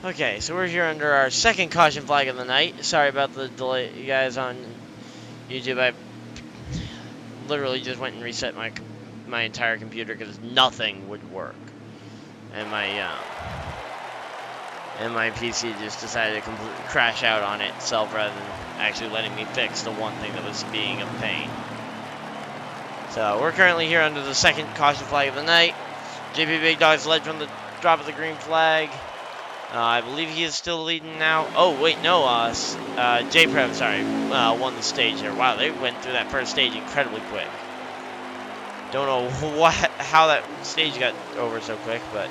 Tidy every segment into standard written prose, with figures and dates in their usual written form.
Okay, so we're here under our second caution flag of the night. Sorry about the delay, you guys, on YouTube. I literally just went and reset my entire computer because nothing would work, and my PC just decided to completely crash out on itself rather than actually letting me fix the one thing that was being a pain. So we're currently here under the second caution flag of the night. JP Big Dog's led from the drop of the green flag. I believe he is still leading now. Oh, wait, no. J-Prev, sorry, won the stage there. Wow, they went through that first stage incredibly quick. Don't know how that stage got over so quick, but...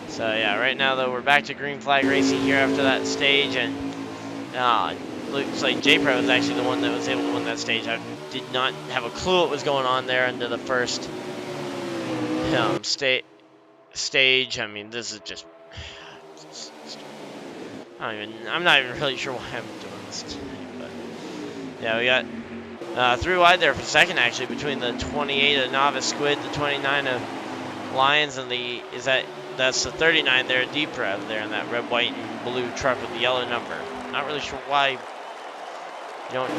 So, yeah, right now, though, we're back to green flag racing here after that stage, and looks like J-Pro was actually the one that was able to win that stage. I did not have a clue what was going on there under the first stage. I mean, this is just... I'm not even really sure why I'm doing this today, but... Yeah, we got 3 wide there for second, actually, between the 28 of Novice Squid, the 29 of Lions, and that's the 39 there, Deep-Rev there in that red, white, and blue truck with the yellow number. Not really sure why you don't,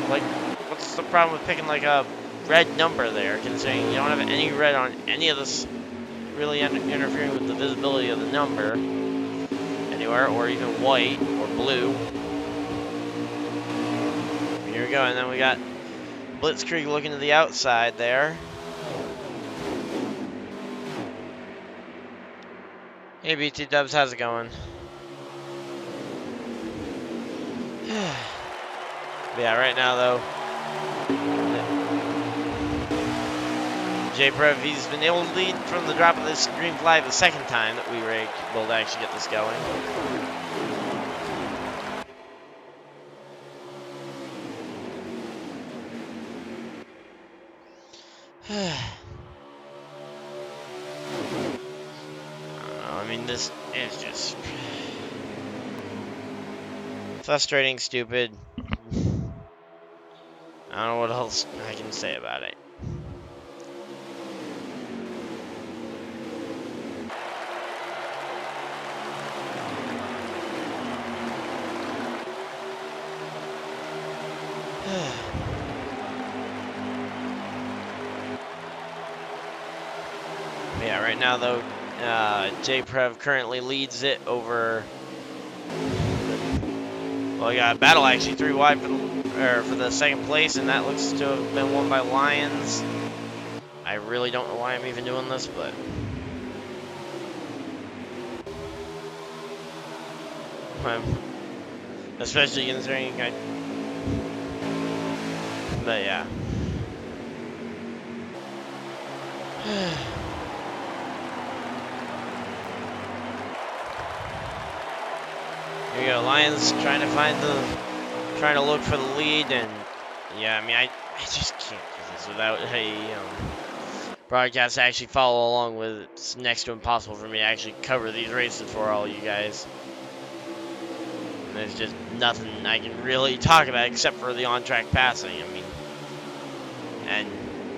like, what's the problem with picking, like, a red number there, considering you don't have any red on any of this really interfering with the visibility of the number anywhere, or even white or blue. Here we go, and then we got Blitzkrieg looking to the outside there. Hey, BT Dubs, how's it going? Yeah, right now, though, J-Prev, he's been able to lead from the drop of this green flag the second time that we were able to actually get this going. I mean, this is just frustrating, stupid. I don't know what else I can say about it. Yeah, right now, though, J-Prev currently leads it over... Well, we got a battle, actually, 3 wide for the second place, and that looks to have been won by Lions. I really don't know why I'm even doing this, but... especially considering But, yeah. Here we go, Lions trying to look for the lead, and yeah, I mean, I just can't do this without a broadcast to actually follow along with it. It's next to impossible for me to actually cover these races for all you guys. And there's just nothing I can really talk about except for the on-track passing. I mean, and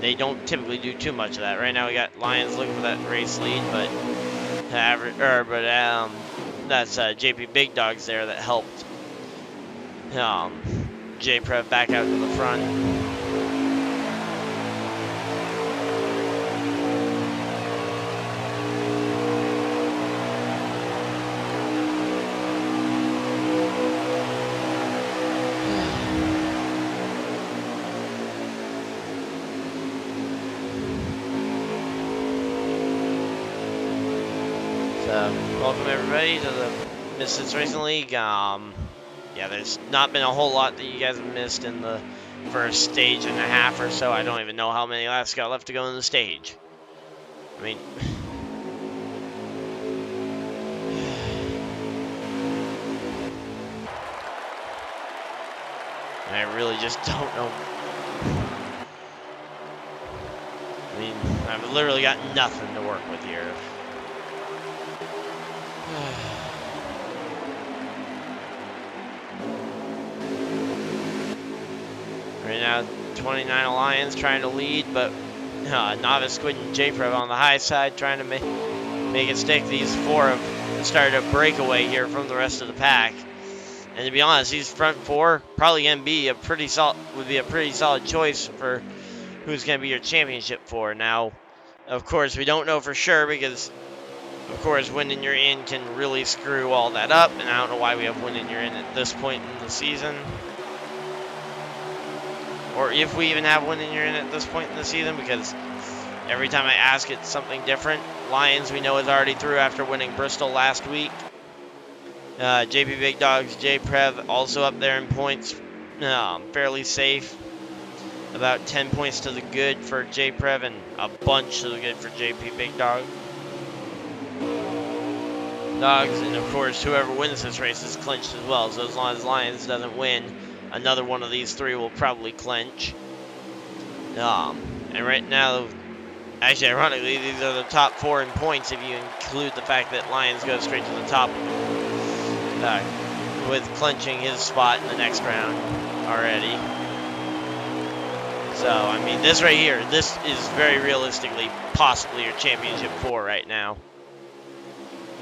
they don't typically do too much of that. Right now we got Lions looking for that race lead, but that's JP Big Dogs there that helped J-Prev back out to the front. Welcome everybody to the Misfitz Racing League. Yeah, there's not been a whole lot that you guys have missed in the first stage and a half or so. I don't even know how many laps got left to go in the stage. I mean... I really just don't know. I mean, I've literally got nothing to work with here. Right now, 29 Alliance trying to lead, but Novice Squid and J-Prev on the high side trying to make it stick. These four have started a breakaway here from the rest of the pack. And to be honest, these front four probably going to be would be a pretty solid choice for who's going to be your championship for. Now, of course, we don't know for sure because, of course, winning you're in can really screw all that up. And I don't know why we have winning you're in at this point in the season. Or if we even have winning you're in at this point in the season, because every time I ask, it's something different. Lions, we know, is already through after winning Bristol last week. JP Big Dogs, J-Prev also up there in points, fairly safe. About 10 points to the good for J-Prev and a bunch to the good for JP Big Dog. Dogs, and of course, whoever wins this race is clinched as well. So as long as Lions doesn't win, another one of these three will probably clinch. And right now, actually, ironically, these are the top four in points if you include the fact that Lions go straight to the top with clinching his spot in the next round already. So, I mean, this right here, this is very realistically possibly your championship four right now.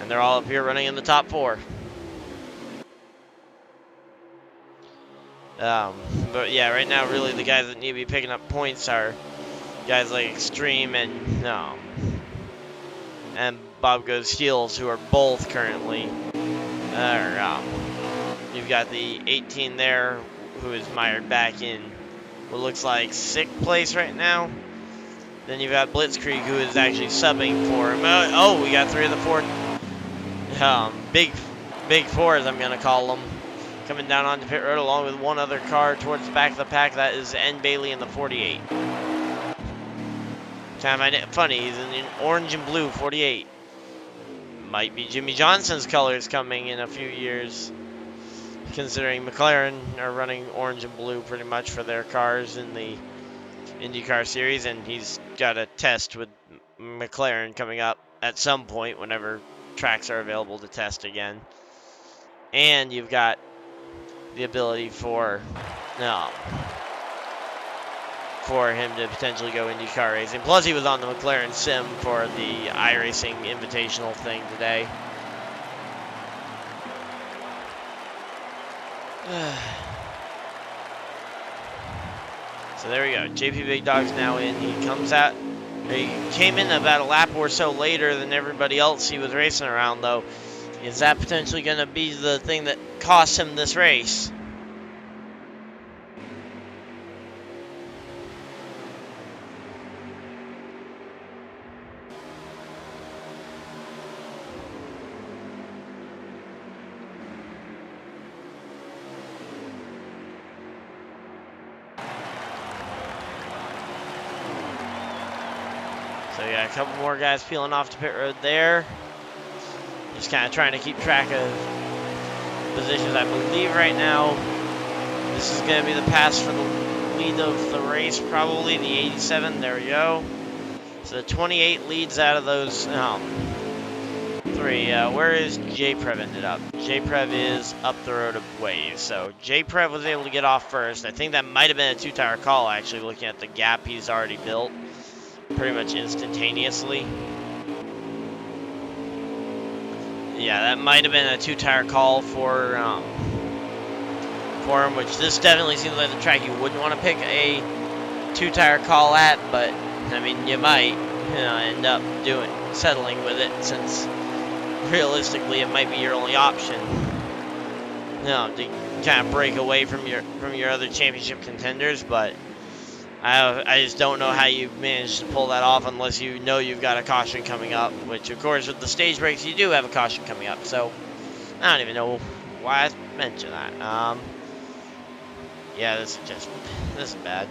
And they're all up here running in the top four. But yeah, right now, really, the guys that need to be picking up points are guys like Extreme and Bob Goes Heels, who are both currently. You've got the 18 there, who is mired back in what looks like 6th place right now. Then you've got Blitzkrieg, who is actually subbing for him. Oh, we got 3 of the 4 big fours, I'm gonna call them, coming down onto pit road along with one other car towards the back of the pack. That is N. Bailey in the 48. Kind of find it funny, he's in an orange and blue 48. Might be Jimmy Johnson's colors coming in a few years, considering McLaren are running orange and blue pretty much for their cars in the IndyCar series, and he's got a test with McLaren coming up at some point whenever tracks are available to test again. And you've got the ability for him to potentially go IndyCar racing. Plus, he was on the McLaren sim for the iRacing Invitational thing today. So there we go. JP Big Dog's now in. He comes out. He came in about a lap or so later than everybody else he was racing around, though. Is that potentially going to be the thing that costs him this race? So yeah, a couple more guys peeling off to pit road there. Just kind of trying to keep track of positions. I believe right now this is going to be the pass for the lead of the race, probably the 87. There we go. So the 28 leads out of those 3. Where is J-Prev ended up? J-Prev is up the road a ways. So J-Prev was able to get off first. I think that might have been a 2-tire call, actually, looking at the gap he's already built pretty much instantaneously. Yeah, that might have been a 2-tire call for him, which this definitely seems like the track you wouldn't want to pick a 2-tire call at, but I mean, you might end up settling with it, since realistically it might be your only option. To kind of break away from your other championship contenders, but I just don't know how you managed to pull that off unless you know you've got a caution coming up, which, of course, with the stage breaks, you do have a caution coming up. So, I don't even know why I mentioned that. Yeah, this is bad.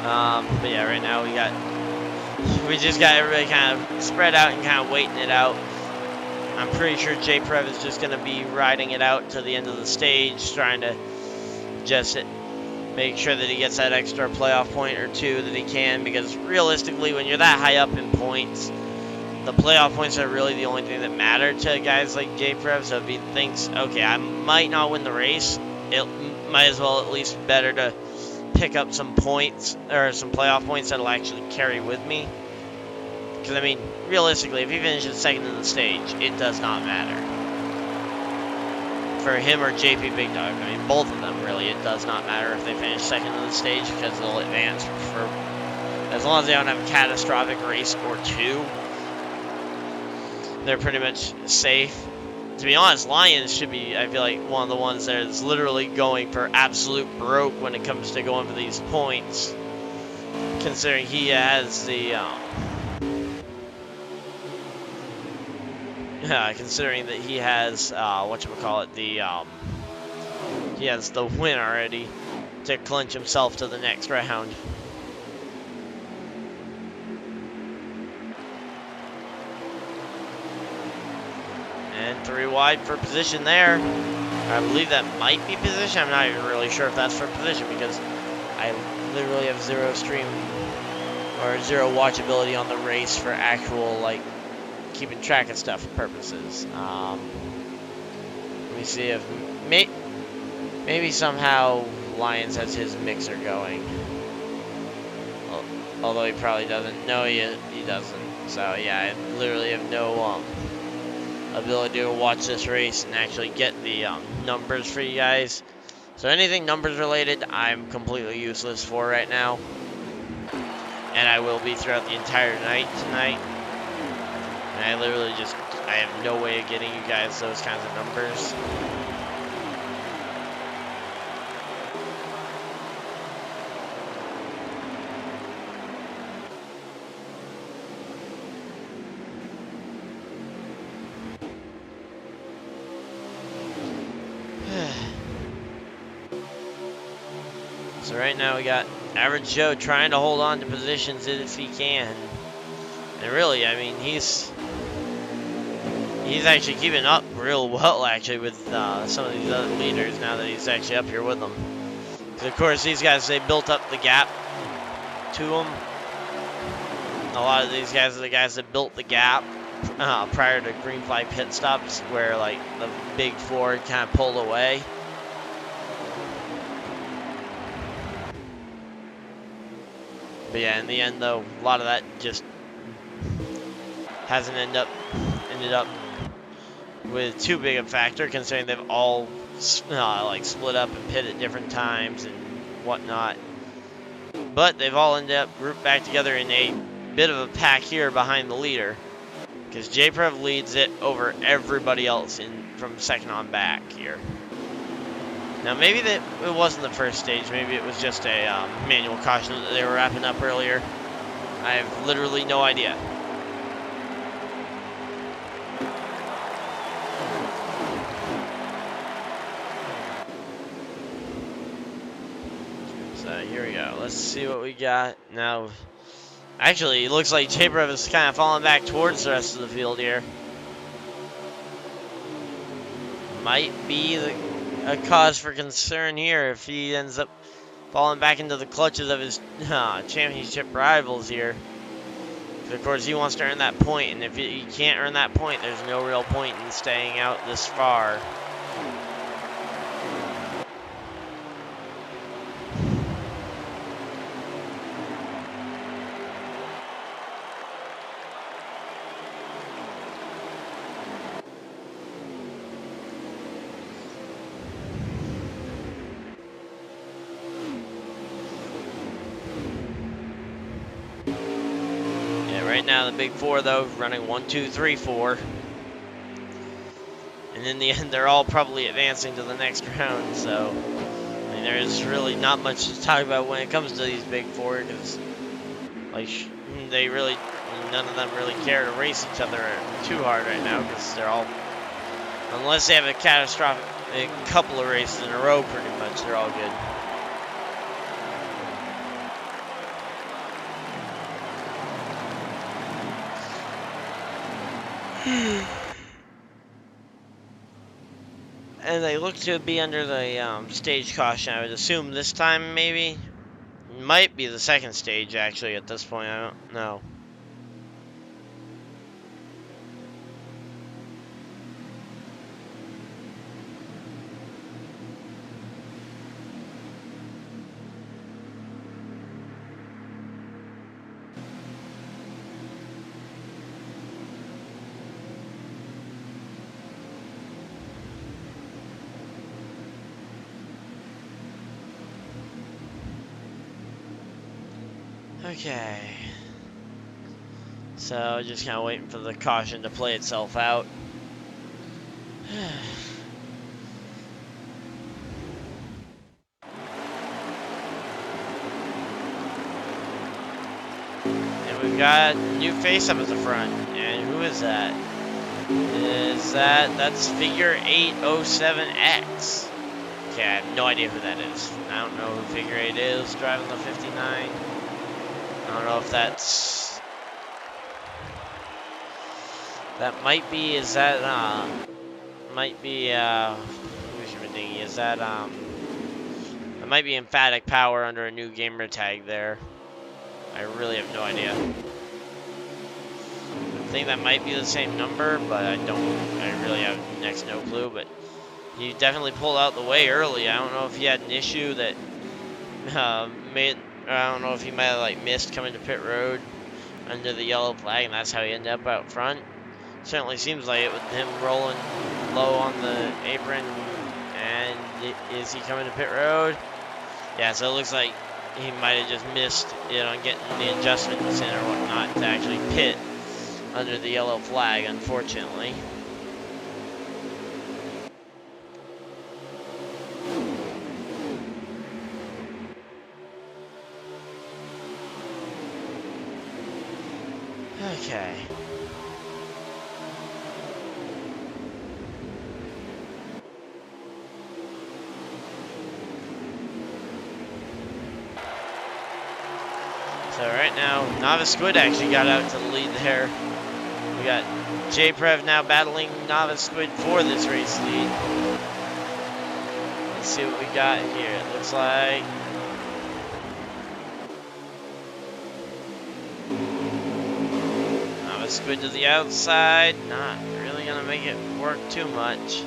But yeah, right now we just got everybody kind of spread out and kind of waiting it out. I'm pretty sure J-Prev is just going to be riding it out to the end of the stage, trying to just make sure that he gets that extra playoff point or 2 that he can, because realistically, when you're that high up in points, the playoff points are really the only thing that matter to guys like J-Prev. So if he thinks, okay, I might not win the race, it might as well at least better to pick up some points or some playoff points that'll actually carry with me. Because, I mean, realistically, if he finishes second in the stage, it does not matter. For him or JP Big Dog, I mean, both of them, really, it does not matter if they finish second in the stage because they'll advance for, as long as they don't have a catastrophic race or two, they're pretty much safe. To be honest, Lions should be, I feel like, one of the ones that is literally going for absolute broke when it comes to going for these points, considering he has the, considering that he has, whatchamacallit, he has the win already to clinch himself to the next round. And 3 wide for position there. I believe that might be position. I'm not even really sure if that's for position because I literally have zero stream or zero watchability on the race for actual, like, keeping track of stuff purposes. Let me see if maybe somehow Lions has his mixer going. Although he probably doesn't. No, he doesn't. So yeah, I literally have no ability to watch this race and actually get the numbers for you guys. So anything numbers related, I'm completely useless for right now. And I will be throughout the entire night tonight. And I literally I have no way of getting you guys those kinds of numbers. So right now we got Average Joe trying to hold on to positions if he can. And really, I mean, he's actually keeping up real well, actually, with some of these other leaders now that he's actually up here with them. Because, of course, these guys, they built up the gap to him. A lot of these guys are the guys that built the gap prior to green flag pit stops, where, like, the big four kind of pulled away. But yeah, in the end, though, a lot of that just hasn't ended up with too big a factor, considering they've all like split up and pit at different times and whatnot. But they've all ended up grouped back together in a bit of a pack here behind the leader, because J-Prev leads it over everybody else from second on back here. Now, maybe it wasn't the first stage. Maybe it was just a manual caution that they were wrapping up earlier. I have literally no idea. So here we go. Let's see what we got. Now, actually, it looks like J-Prev is kind of falling back towards the rest of the field here. Might be a cause for concern here if he ends up falling back into the clutches of his championship rivals here. Of course, he wants to earn that point, and if he can't earn that point, there's no real point in staying out this far. Right now, the big four, though, running 1, 2, 3, 4. And in the end, they're all probably advancing to the next round. So, I mean, there's really not much to talk about when it comes to these big four, because, like, none of them really care to race each other too hard right now, because they're all, unless they have a catastrophic couple of races in a row, pretty much, they're all good. And they look to be under the stage caution. I would assume this time, maybe. Might be the second stage, actually, at this point. I don't know. Okay. So just kind of waiting for the caution to play itself out. And we've got a new face up at the front. And who is that? That's figure 807X. Okay, I have no idea who that is. I don't know who figure 8 is driving the 59. I don't know if that's... That might be, is that, might be, who's your thingy? Is that, it might be emphatic power under a new gamer tag there. I really have no idea. I think that might be the same number, but I really have next no clue, but he definitely pulled out the way early. I don't know if he had an issue that, I don't know if he might have, like, missed coming to pit road under the yellow flag, and that's how he ended up out front. Certainly seems like it with him rolling low on the apron. And is he coming to pit road? Yeah, so it looks like he might have just missed it on getting the adjustments in or whatnot to actually pit under the yellow flag, unfortunately. Okay. So right now, Novice Squid actually got out to the lead there. We got J-Prev now battling Novice Squid for this race lead. Let's see what we got here. It looks like Novice Squid to the outside. Not really gonna make it work too much.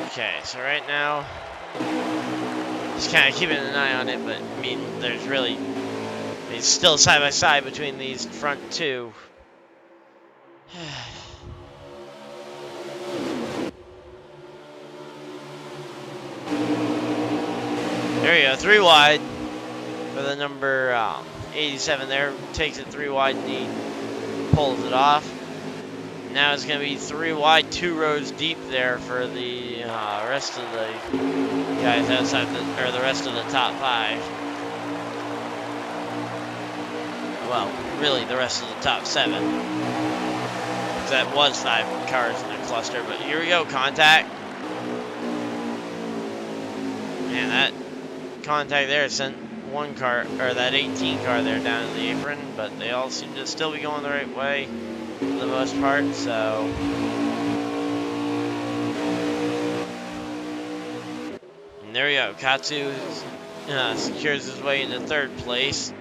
Okay, so right now, just kind of keeping an eye on it, but I mean, there's really, it's still side by side between these front two. There you go, 3 wide for the number 87 there. Takes it 3 wide and he pulls it off. Now it's going to be 3 wide, 2 rows deep there for the rest of the guys outside the rest of the top 5. Well, really the rest of the top 7. That was 5 cars in the cluster, but here we go, contact. Man, that contact there sent one car, or that 18 car there down to the apron, but they all seem to still be going the right way for the most part, so. And there we go, Katsu secures his way into 3rd place.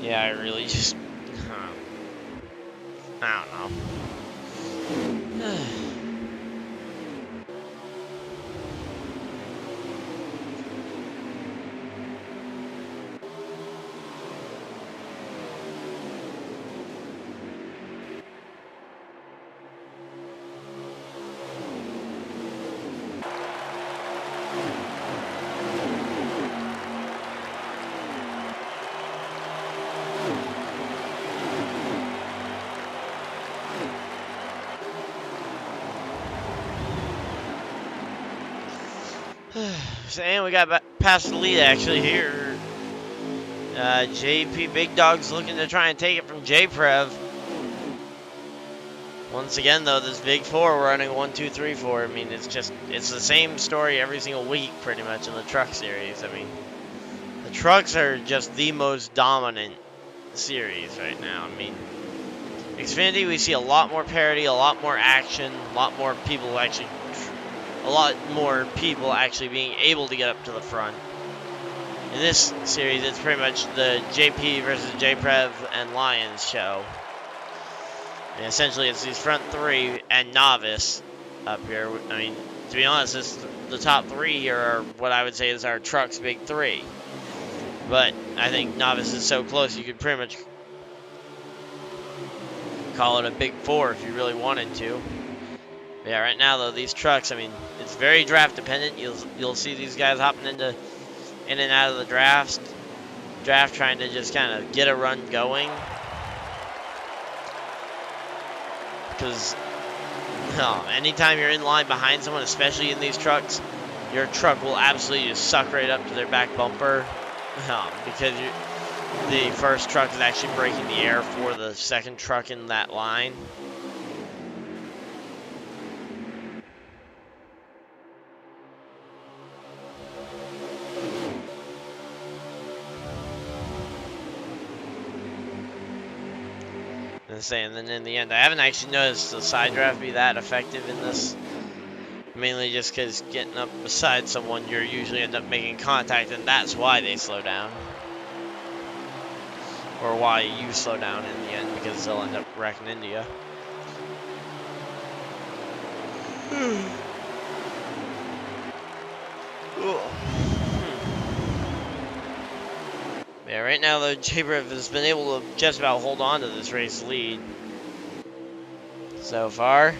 Yeah, I really just, I don't know. And we got past the lead actually here. JP Big Dog's looking to try and take it from J-Prev. Once again, though, this big four running 1, 2, 3, 4. I mean, it's the same story every single week, pretty much, in the truck series. I mean, the trucks are just the most dominant series right now. I mean, Xfinity, we see a lot more parity, a lot more action, a lot more people actually being able to get up to the front. In this series, it's pretty much the JP versus JPrev and Lions show. And essentially, it's these front three and Novice up here. I mean, to be honest, the top three here are what I would say is our truck's big three. But I think Novice is so close, you could pretty much call it a big four if you really wanted to. But yeah, right now though, these trucks, I mean, it's very draft dependent. You'll see these guys hopping in and out of the draft, trying to just kind of get a run going. Because anytime you're in line behind someone, especially in these trucks, your truck will absolutely just suck right up to their back bumper. Because the first truck is actually breaking the air for the second truck in that line. And then in the end, I haven't actually noticed the side draft be that effective in this. Mainly just because getting up beside someone, you usually end up making contact, and that's why they slow down. Or why you slow down in the end, because they'll end up wrecking into you. Yeah, right now though, JPrev has been able to just about hold on to this race lead so far.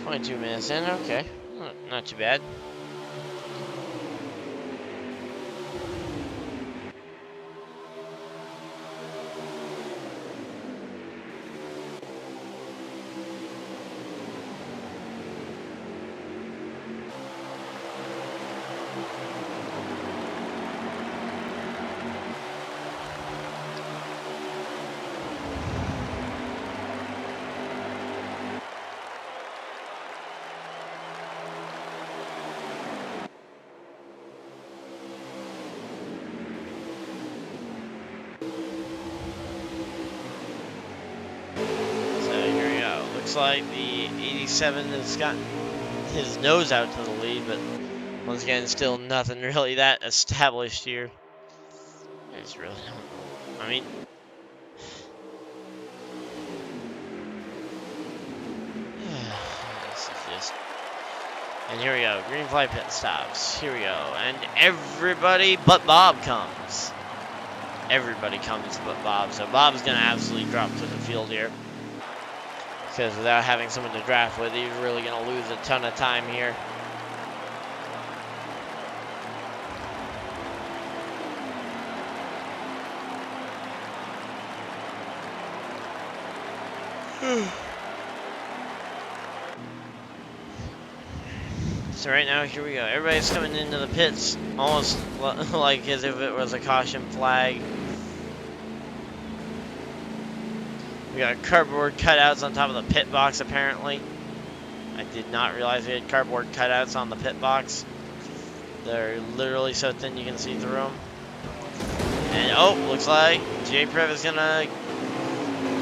22 minutes in, okay, not too bad. Looks like the 87 has gotten his nose out to the lead, but once again, still nothing really that established here. I just really don't. I mean, this is just. And here we go, green flag pit stops. Here we go, and everybody but Bob comes. Everybody comes but Bob, so Bob's gonna absolutely drop to the field here. Because without having someone to draft with, he's really going to lose a ton of time here. So right now, here we go. Everybody's coming into the pits almost like as if it was a caution flag. We got cardboard cutouts on top of the pit box, apparently. I did not realize we had cardboard cutouts on the pit box. They're literally so thin you can see through them. And, oh, looks like JPrev is going to,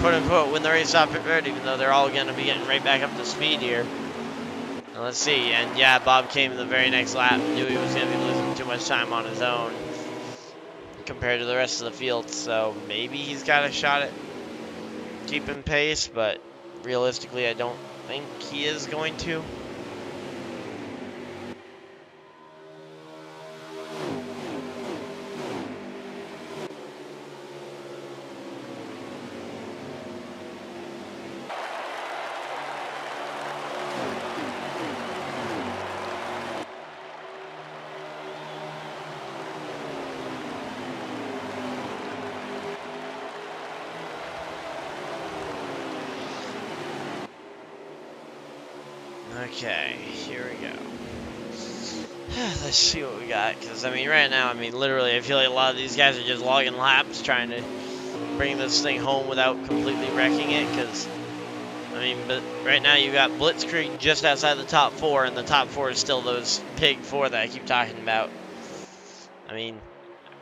quote-unquote, win the race off pit road, even though they're all going to be getting right back up to speed here. And let's see. And, yeah, Bob came in the very next lap. Knew he was going to be losing too much time on his own compared to the rest of the field. So maybe he's got a shot at keeping pace, but realistically, I don't think he is going to. Okay, here we go. Let's see what we got, because, I mean, right now, I mean, literally, I feel like a lot of these guys are just logging laps, trying to bring this thing home without completely wrecking it, because I mean, but right now you got Blitzkrieg just outside the top 4, and the top 4 is still those big 4 that I keep talking about. I mean,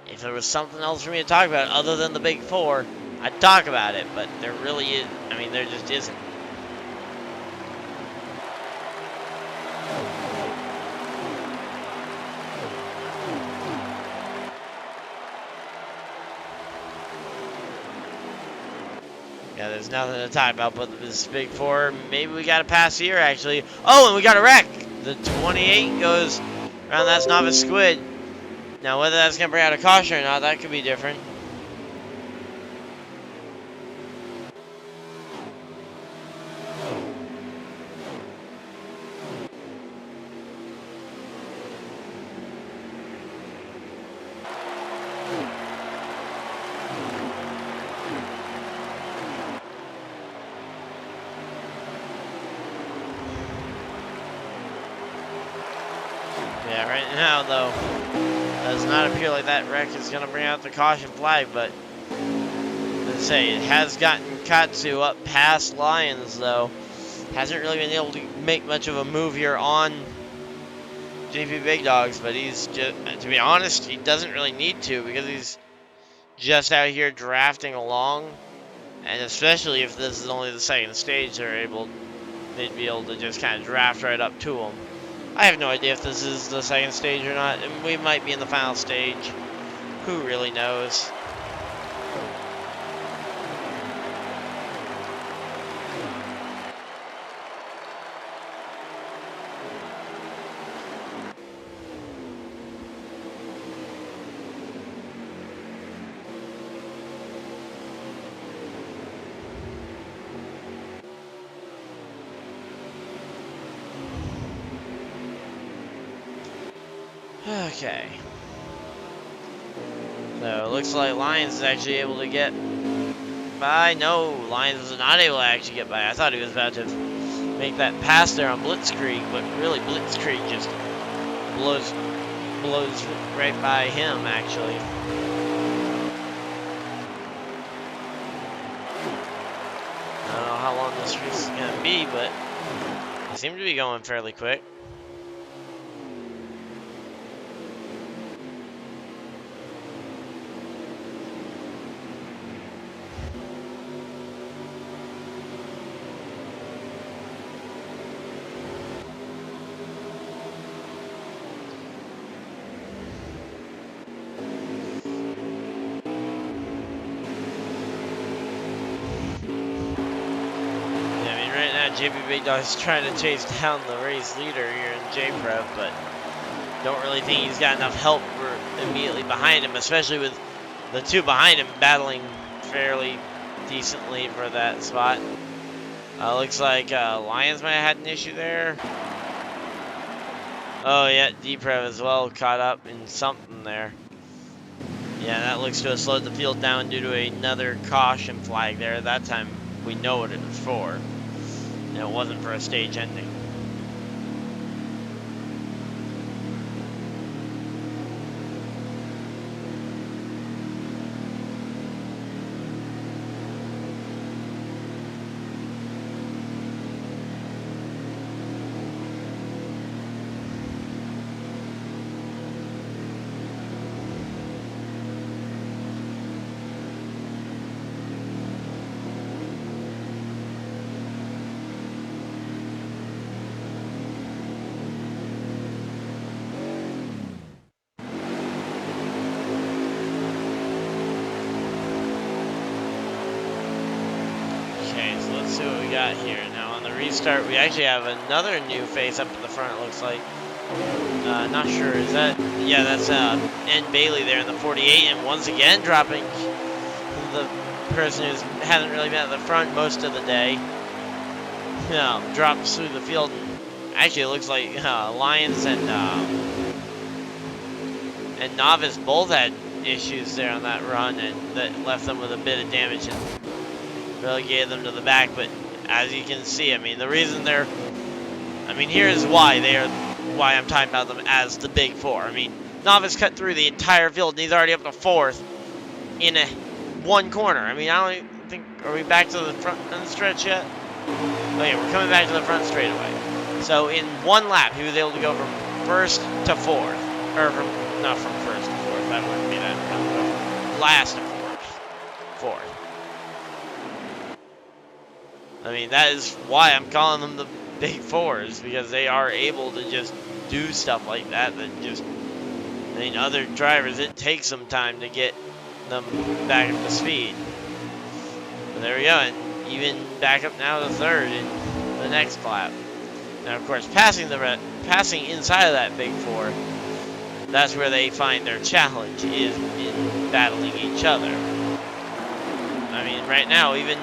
if there was something else for me to talk about other than the big 4, I'd talk about it, but there really is, I mean, there just isn't. Yeah, there's nothing to talk about but this big 4. Maybe we got a pass here, actually. Oh, and we got a wreck. The 28 goes around that novice squid. Now, whether that's going to bring out a caution or not, that could be different. Yeah, right now, though, does not appear like that wreck is going to bring out the caution flag, but as I say, it has gotten Katsu up past Lions, though. Hasn't really been able to make much of a move here on JP Big Dogs, but he's just, to be honest, he doesn't really need to because he's just out here drafting along, and especially if this is only the second stage, they'd be able to just kind of draft right up to him. I have no idea if this is the second stage or not, and we might be in the final stage. Who really knows? Okay. So it looks like Lions is actually able to get by. No, Lions was not able to actually get by. I thought he was about to make that pass there on Blitzkrieg, but really Blitzkrieg just blows right by him, actually. I don't know how long this race is going to be, but they seem to be going fairly quick. JP Big Dog is trying to chase down the race leader here in J-Prep, but don't really think he's got enough help immediately behind him, especially with the 2 behind him battling fairly decently for that spot. Looks like Lions might have had an issue there. Oh yeah, D-Prep as well caught up in something there. Yeah, that looks to have slowed the field down due to another caution flag there. That time we know what it was for. And it wasn't for a stage ending. See what we got here. Now on the restart, we actually have another new face up at the front, it looks like. Not sure, is that, yeah, that's N. Bailey there in the 48, and once again dropping the person who hasn't really been at the front most of the day. Drops through the field. Actually, it looks like Lions and Novice both had issues there on that run, and that left them with a bit of damage and relegated them to the back. But as you can see, I mean, the reason they're, I mean, here's why I'm talking about them as the big 4. I mean, Novice cut through the entire field, and he's already up to 4th in one corner. I mean, I don't even think, are we back to the front stretch yet? Okay, we're coming back to the front straightaway. So in one lap, he was able to go from first to fourth. Or not from first to fourth, that wouldn't be that. From last to fourth. I mean, that is why I'm calling them the Big Fours, because they are able to just do stuff like that just, I mean, other drivers, it takes some time to get them back up to speed. But there we go, and even back up now to third in the next lap. Now, of course, passing inside of that Big Four, that's where they find their challenge, is in battling each other. I mean, right now, even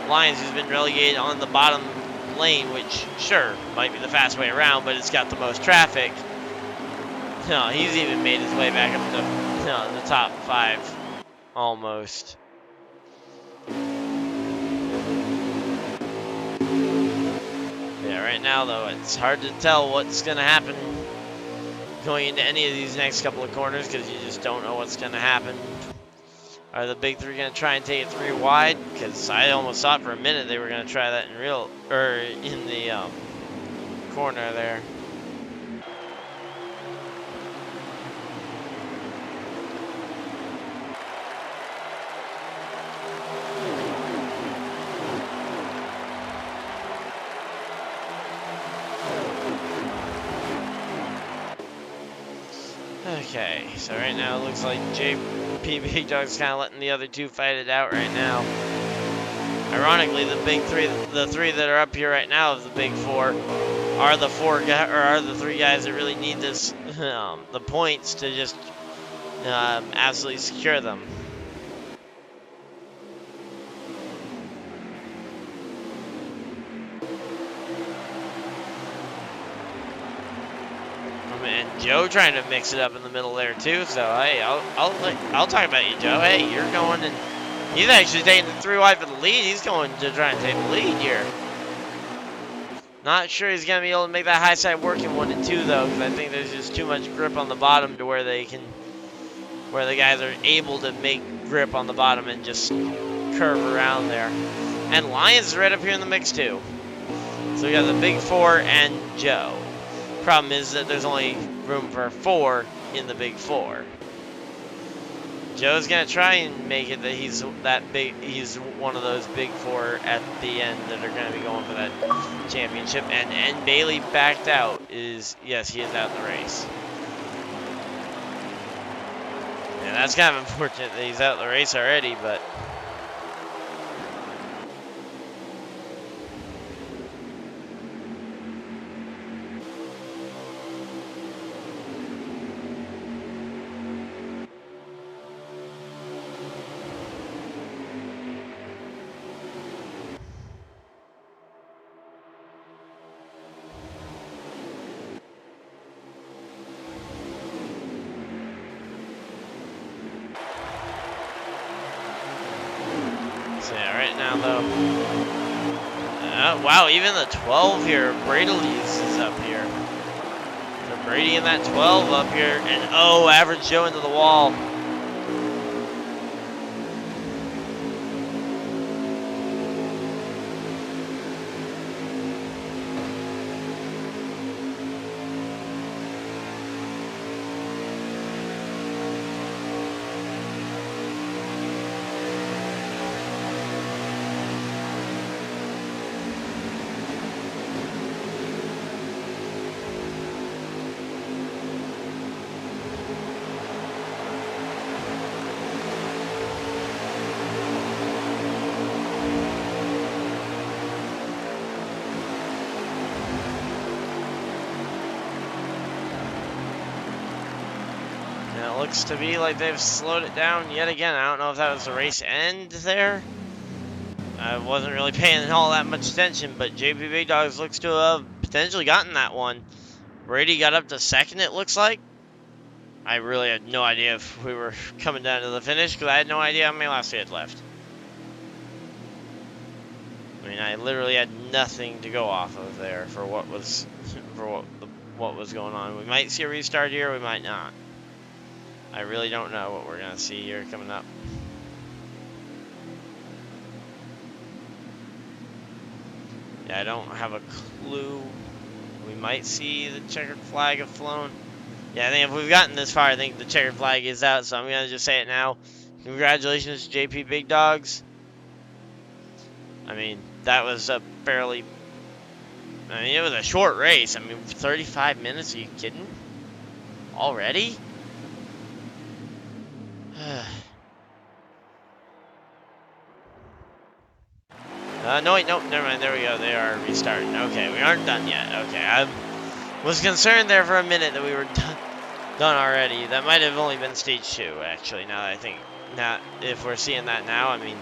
Lyons, who's been relegated on the bottom lane, which, sure, might be the fast way around, but it's got the most traffic. No, he's even made his way back up to the top 5, almost. Yeah, right now, though, it's hard to tell what's going to happen going into any of these next couple of corners, because you just don't know what's going to happen. Are the Big Three going to try and take it 3 wide? Because I almost thought for a minute they were going to try that in the corner there. Okay, so right now it looks like JP Big Dog's kind of letting the other two fight it out right now. Ironically, the three that are up here right now of the Big Four are the three guys that really need this the points to just absolutely secure them. And Joe trying to mix it up in the middle there too. So hey, I'll talk about you, Joe. Hey, you're going, and he's actually taking the 3 wide for the lead. He's going to try and take the lead here. Not sure he's gonna be able to make that high side work in 1 and 2 though, because I think there's just too much grip on the bottom to where the guys are able to make grip on the bottom and just curve around there. And Lyons is right up here in the mix too. So we got the Big Four and Joe. Problem is that there's only room for 4 in the Big Four. Joe's gonna try and make it that he's one of those Big Four at the end that are gonna be going for that championship. And Bailey backed out. Yes, he is out in the race. And that's kind of unfortunate that he's out in the race already, but yeah, right now though. Wow, even the 12 here, Bradley's is up here. So Brady in that 12 up here, and oh, average Joe into the wall. Looks to be like they've slowed it down yet again. I don't know if that was the race end there. I wasn't really paying all that much attention, but JP Big Dogs looks to have potentially gotten that one. Brady got up to second, it looks like. I really had no idea if we were coming down to the finish, because I had no idea how many laps we had left. I mean, I literally had nothing to go off of there for what was going on. We might see a restart here, we might not. I really don't know what we're going to see here coming up. I don't have a clue. We might see the checkered flag have flown. Yeah, I think if we've gotten this far, I think the checkered flag is out, so I'm going to just say it now. Congratulations, JP Big Dogs. I mean, that was a fairly... I mean, it was a short race. I mean, 35 minutes? Are you kidding? Already? No, wait, nope, never mind. There we go. They are restarting. Okay, we aren't done yet. Okay, I was concerned there for a minute that we were done already. That might have only been stage 2, actually, now that I think. Now, if we're seeing that now, I mean,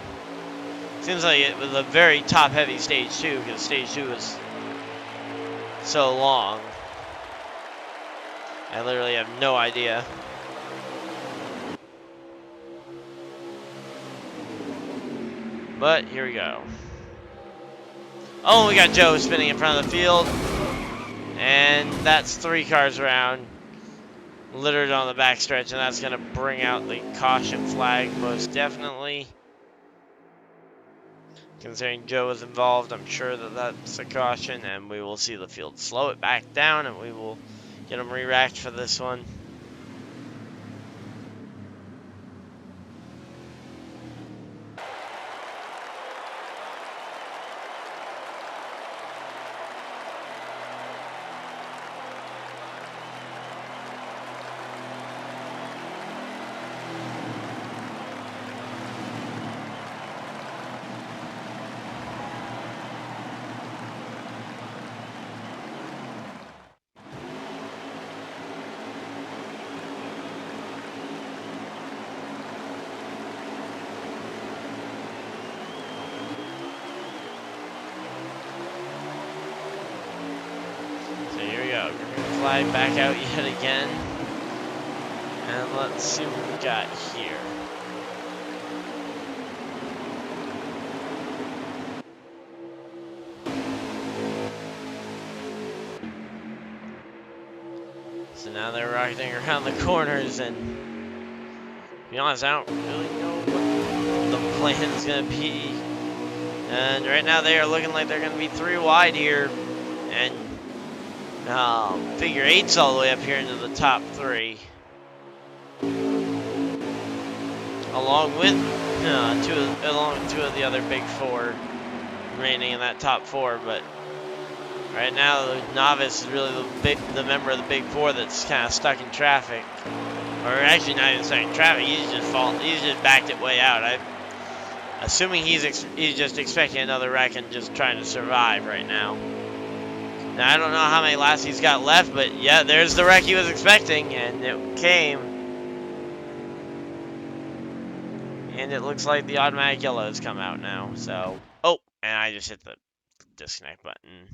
seems like it was a very top-heavy stage 2, because stage 2 was so long. I literally have no idea. But here we go. Oh, we got Joe spinning in front of the field. And that's 3 cars around, littered on the backstretch, and that's going to bring out the caution flag most definitely. Considering Joe was involved, I'm sure that that's a caution, and we will see the field slow it back down, and we will get them re-racked for this one. Flag back out yet again. And let's see what we got here. So now they're rocketing around the corners, and to be honest, I don't really know what the plan is going to be. And right now they are looking like they're going to be 3 wide here, and figure 8's all the way up here into the top 3, along with two of the other big 4 remaining in that top 4. But right now, the novice is really the member of the big 4 that's kind of stuck in traffic, or actually not even stuck in traffic. He's just backed it way out. I'm assuming he's just expecting another wreck and just trying to survive right now. Now, I don't know how many laps he's got left, but yeah, there's the wreck he was expecting, and it came. And it looks like the automatic yellow has come out now, so... Oh, and I just hit the disconnect button.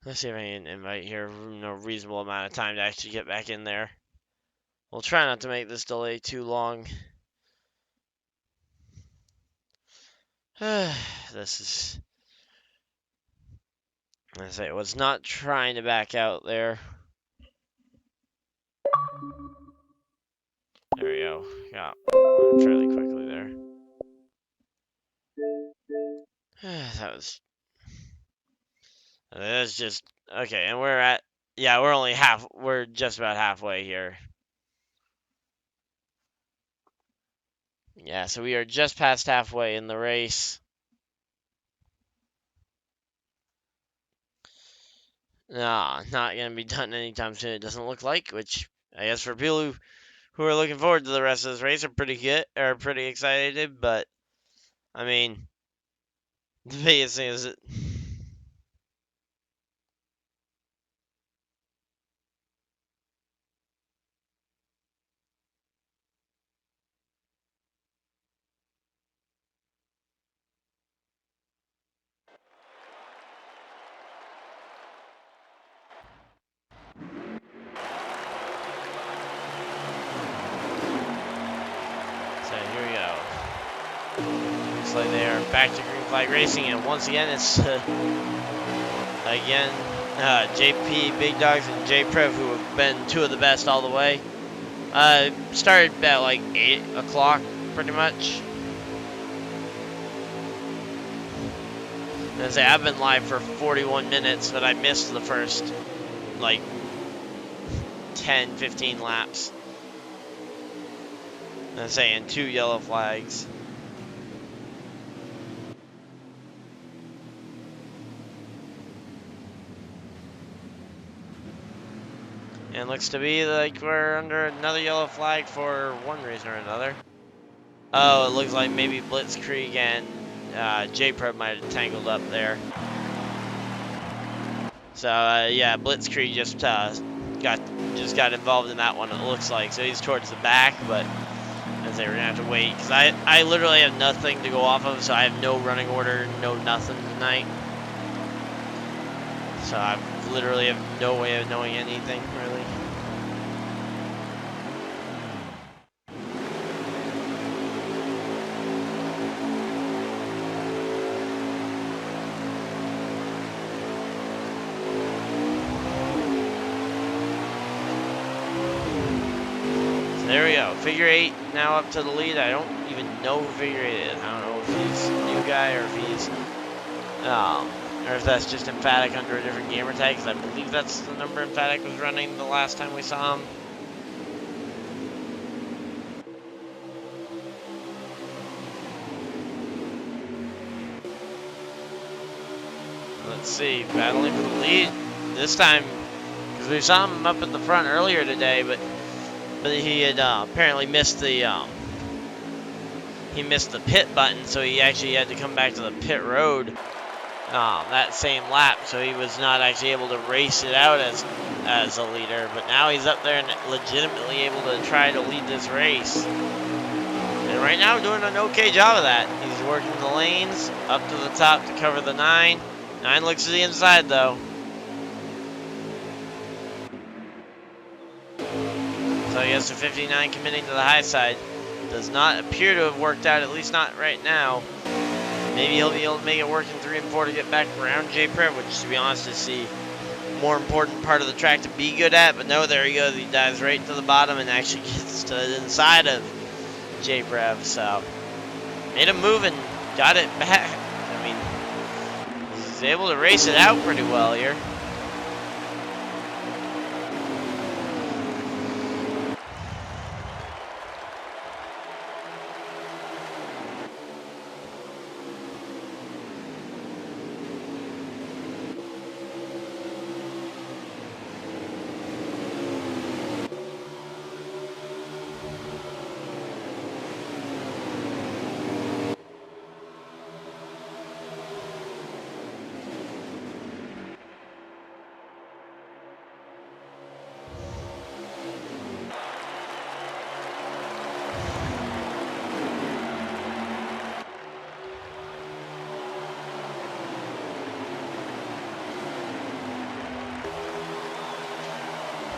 Let's see if I can invite here no reasonable amount of time to actually get back in there. We'll try not to make this delay too long. This is... I say, I was not trying to back out there. There we go. Got one fairly quickly there. That's just okay, and we're at, yeah, we're just about halfway here. Yeah, so we are just past halfway in the race. Nah, not gonna be done anytime soon, it doesn't look like, which I guess for people who are looking forward to the rest of this race are pretty excited, but I mean, the biggest thing is that here we go. Looks like they are back to green flag racing, and once again, it's again JP Big Dogs and J Prev, who have been two of the best all the way. Started at like 8 o'clock, pretty much. And I've been live for 41 minutes, but I missed the first like 10, 15 laps. I'm saying 2 yellow flags. And looks to be like we're under another yellow flag for one reason or another. Oh, it looks like maybe Blitzkrieg and J-Prep might have tangled up there. So yeah, Blitzkrieg just got involved in that one. It looks like so he's towards the back, but as they were gonna have to wait because I literally have nothing to go off of, so I have no running order, no nothing tonight. So I literally have no way of knowing anything really. There we go. Figure 8 now up to the lead. I don't even know who Figure 8 is. I don't know if he's a new guy or if he's, or if that's just Emphatic under a different gamer tag, because I believe that's the number Emphatic was running the last time we saw him. Let's see, battling for the lead this time, because we saw him up at the front earlier today, but he had apparently missed the pit button, so he actually had to come back to the pit road that same lap, so he was not actually able to race it out as a leader. But now he's up there and legitimately able to try to lead this race, and right now doing an okay job of that. He's working the lanes up to the top to cover the 9. 9 looks to the inside though. So he has the 59 committing to the high side. Does not appear to have worked out, at least not right now. Maybe he'll be able to make it work in 3 and 4 to get back around J-Prep, which to be honest is the more important part of the track to be good at. But no, there he goes. He dives right to the bottom and actually gets to the inside of J-Prep. So made a move and got it back. I mean, he's able to race it out pretty well here.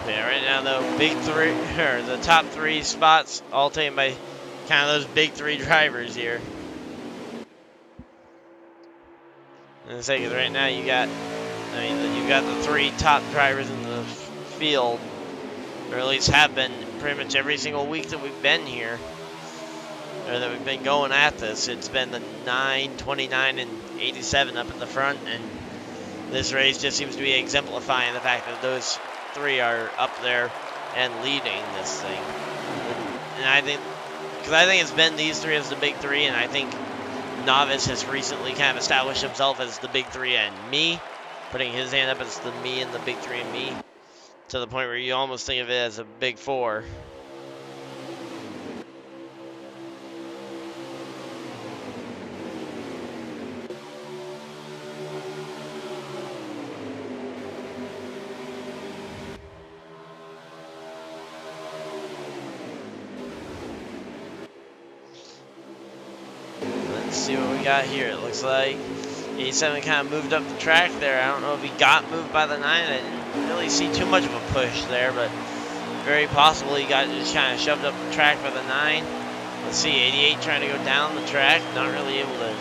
Yeah, right now though, the top 3 spots all taken by kind of those big 3 drivers here. And say, because right now you got, you've got the 3 top drivers in the field, or at least have been pretty much every single week that we've been here, or that we've been going at this. It's been the 9, 29, and 87 up at the front, and this race just seems to be exemplifying the fact that those 3 are up there and leading this thing. And I think, because I think it's been these 3 as the big 3, and I think Novice has recently kind of established himself as the big 3 and me, putting his hand up as the me and the big 3 and me, to the point where you almost think of it as a big 4. See what we got here. It looks like 87 kind of moved up the track there. I don't know if he got moved by the 9. I didn't really see too much of a push there, but very possible he got just kind of shoved up the track by the 9. Let's see, 88 trying to go down the track, not really able to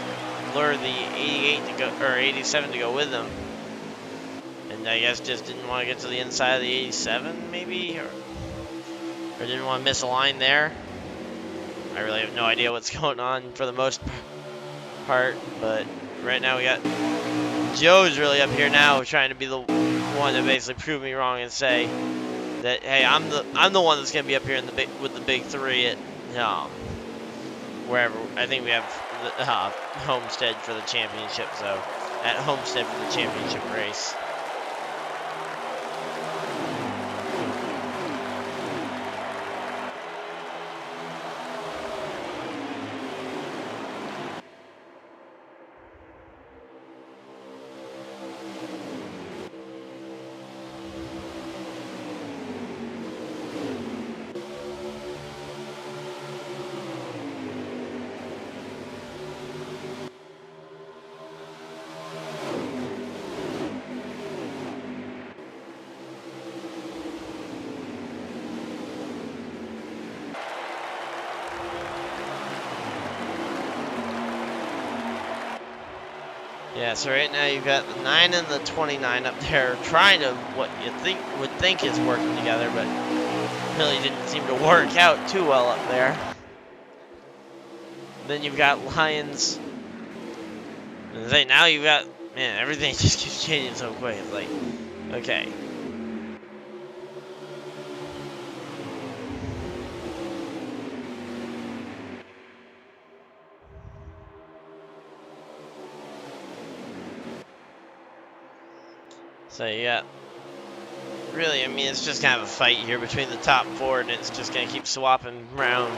lure the 88 to go, or 87 to go with him. And I guess just didn't want to get to the inside of the 87, maybe? Or didn't want to miss a line there. I really have no idea what's going on for the most part, but right now we got Joe's really up here now, trying to be the one to basically prove me wrong and say that, hey, I'm the one that's gonna be up here in the with the big three at wherever. I think we have the, Homestead for the championship, so at Homestead for the championship race. Yeah, so right now you've got the 9 and the 29 up there trying to, what you would think is working together, but really didn't seem to work out too well up there. Then you've got Lions. And now you've got, man, everything just keeps changing so quick. It's like, okay. So you got, really, I mean, it's just kind of a fight here between the top four, and it's just going to keep swapping around.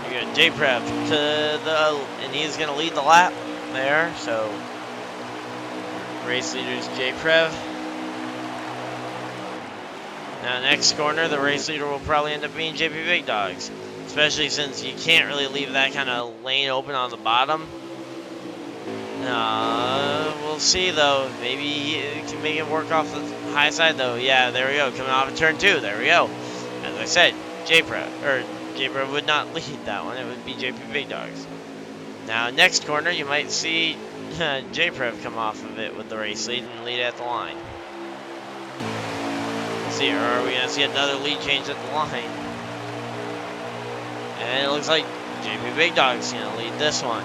You got J-Prev to the, and he's going to lead the lap there, so race leader is J-Prev. Now next corner, the race leader will probably end up being JP Big Dogs, especially since you can't really leave that kind of lane open on the bottom. We'll see though. Maybe he can make it work off the high side though. Yeah, there we go. Coming off of turn 2. There we go. As I said, J-Prev would not lead that one. It would be JP Big Dogs. Now next corner, you might see J-Prev come off of it with the race lead and lead at the line. Let's see, or are we gonna see another lead change at the line? And it looks like JP Big Dogs gonna lead this one.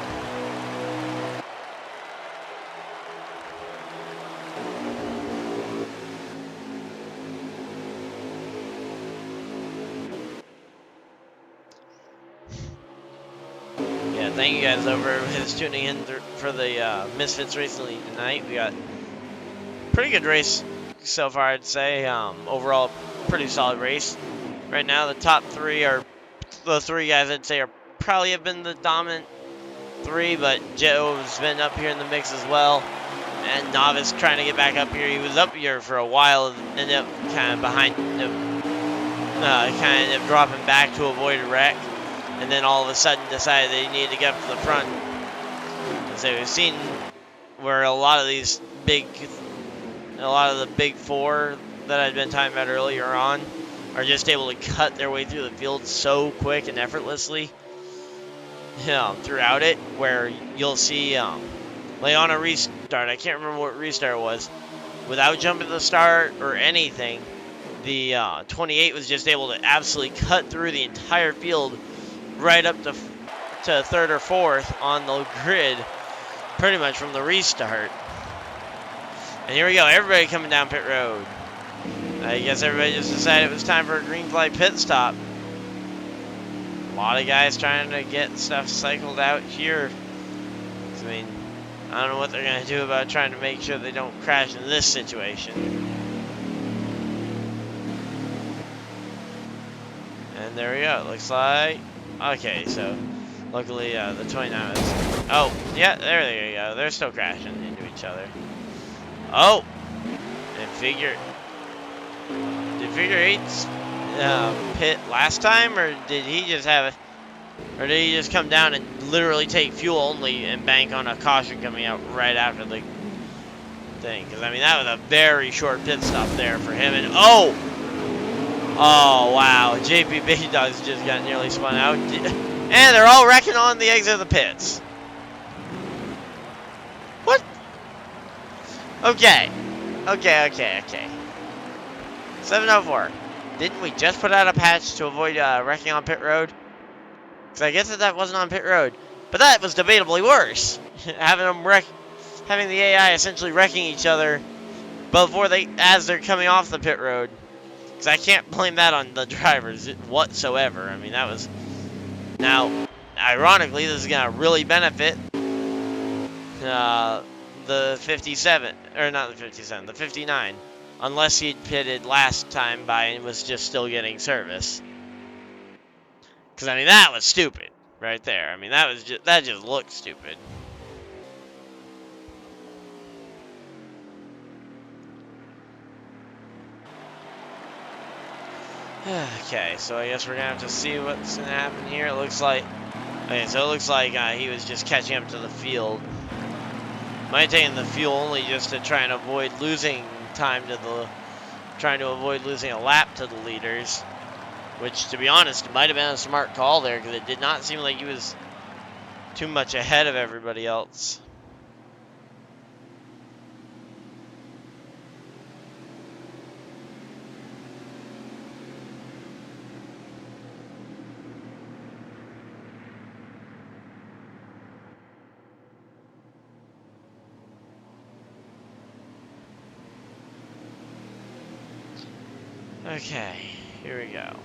Thank you guys over who's tuning in for the Misfitz race lead tonight. We got a pretty good race so far, I'd say. Overall, pretty solid race. Right now, the top three are the three guys I'd say are probably have been the dominant three, but Joe's been up here in the mix as well. And Novice trying to get back up here. He was up here for a while, and ended up kind of behind, kind of dropping back to avoid a wreck. And then all of a sudden decided they needed to get up to the front. So we've seen where a lot of the big four that I'd been talking about earlier on are just able to cut their way through the field so quick and effortlessly throughout it, where you'll see like on a restart, I can't remember what restart it was, without jumping the start or anything, the 28 was just able to absolutely cut through the entire field right up to third or fourth on the grid, pretty much from the restart. And here we go, everybody coming down pit road. I guess everybody just decided it was time for a green flag pit stop. A lot of guys trying to get stuff cycled out here. I mean, I don't know what they're going to do about trying to make sure they don't crash in this situation. And there we go, it looks like... Okay, so luckily the 29 is... Oh, yeah, there they go. They're still crashing into each other. Oh! And did Figure 8's pit last time, or did he just have it? Or did he just come down and literally take fuel only and bank on a caution coming out right after the thing? Because, I mean, that was a very short pit stop there for him. And, oh! Oh, wow. JP Big Dogs just got nearly spun out. And they're all wrecking on the exit of the pits. What? Okay. Okay. 704. Didn't we just put out a patch to avoid wrecking on pit road? Because I guess that wasn't on pit road. But that was debatably worse. Having the AI essentially wrecking each other as they're coming off the pit road. Because I can't blame that on the drivers whatsoever. I mean, that was... Now, ironically, this is going to really benefit the 57, or not the 57, the 59, unless he'd pitted last time by and was just still getting service. Because I mean that was stupid right there. I mean that just looked stupid. Okay, so I guess we're gonna have to see what's gonna happen here. It looks like he was just catching up to the field. Might take the fuel only just to try and avoid losing time to trying to avoid losing a lap to the leaders. Which, to be honest, might have been a smart call there, because it did not seem like he was too much ahead of everybody else. Okay, here we go.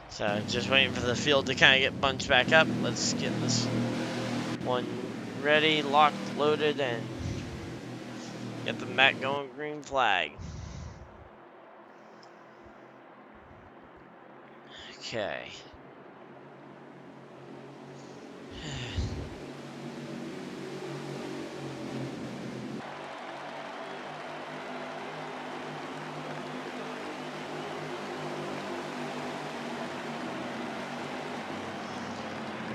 So just waiting for the field to kind of get bunched back up. Let's get this one ready, locked, loaded, and get the back going. Green flag. Okay.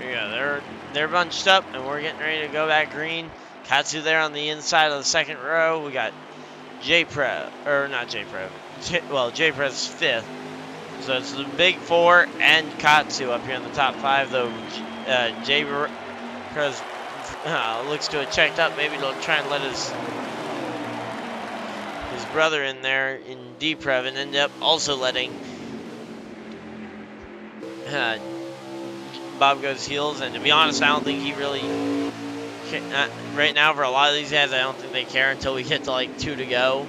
Yeah, they're bunched up, and we're getting ready to go back green. Katsu there on the inside of the second row. We got J-Prev, or not J-Prev. J-Prev's fifth. So it's the big four and Katsu up here in the top five, though J-Prev looks to have checked up. Maybe they'll try and let his brother in there in D-Prev, and end up also letting Bob goes heels. And to be honest, I don't think he really right now for a lot of these guys, I don't think they care until we get to like 2 to go.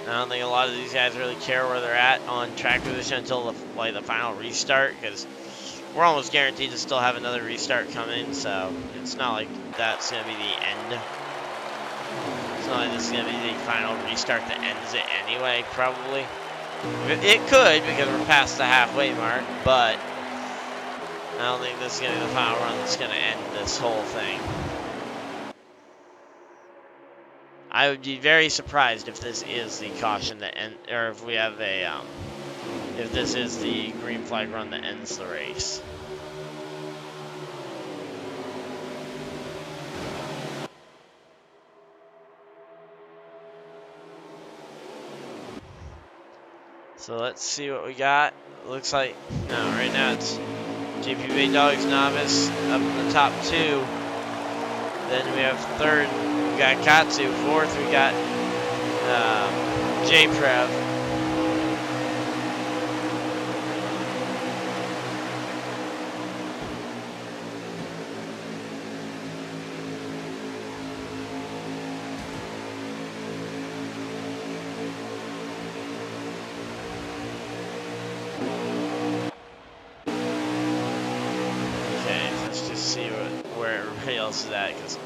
I don't think a lot of these guys really care where they're at on track position until the final restart, because we're almost guaranteed to still have another restart coming. So it's not like that's gonna be the end. It's not like this is gonna be the final restart that ends it anyway. Probably it could, because we're past the halfway mark, but I don't think this is going to be the final run that's going to end this whole thing. I would be very surprised if this is the caution that or if we have if this is the green flag run that ends the race. So let's see what we got. Looks like, no, right now it's JP Bay Dogs Novice up in the top 2. Then we have third, we got Katsu. Fourth, we got J-Prev. Is at, because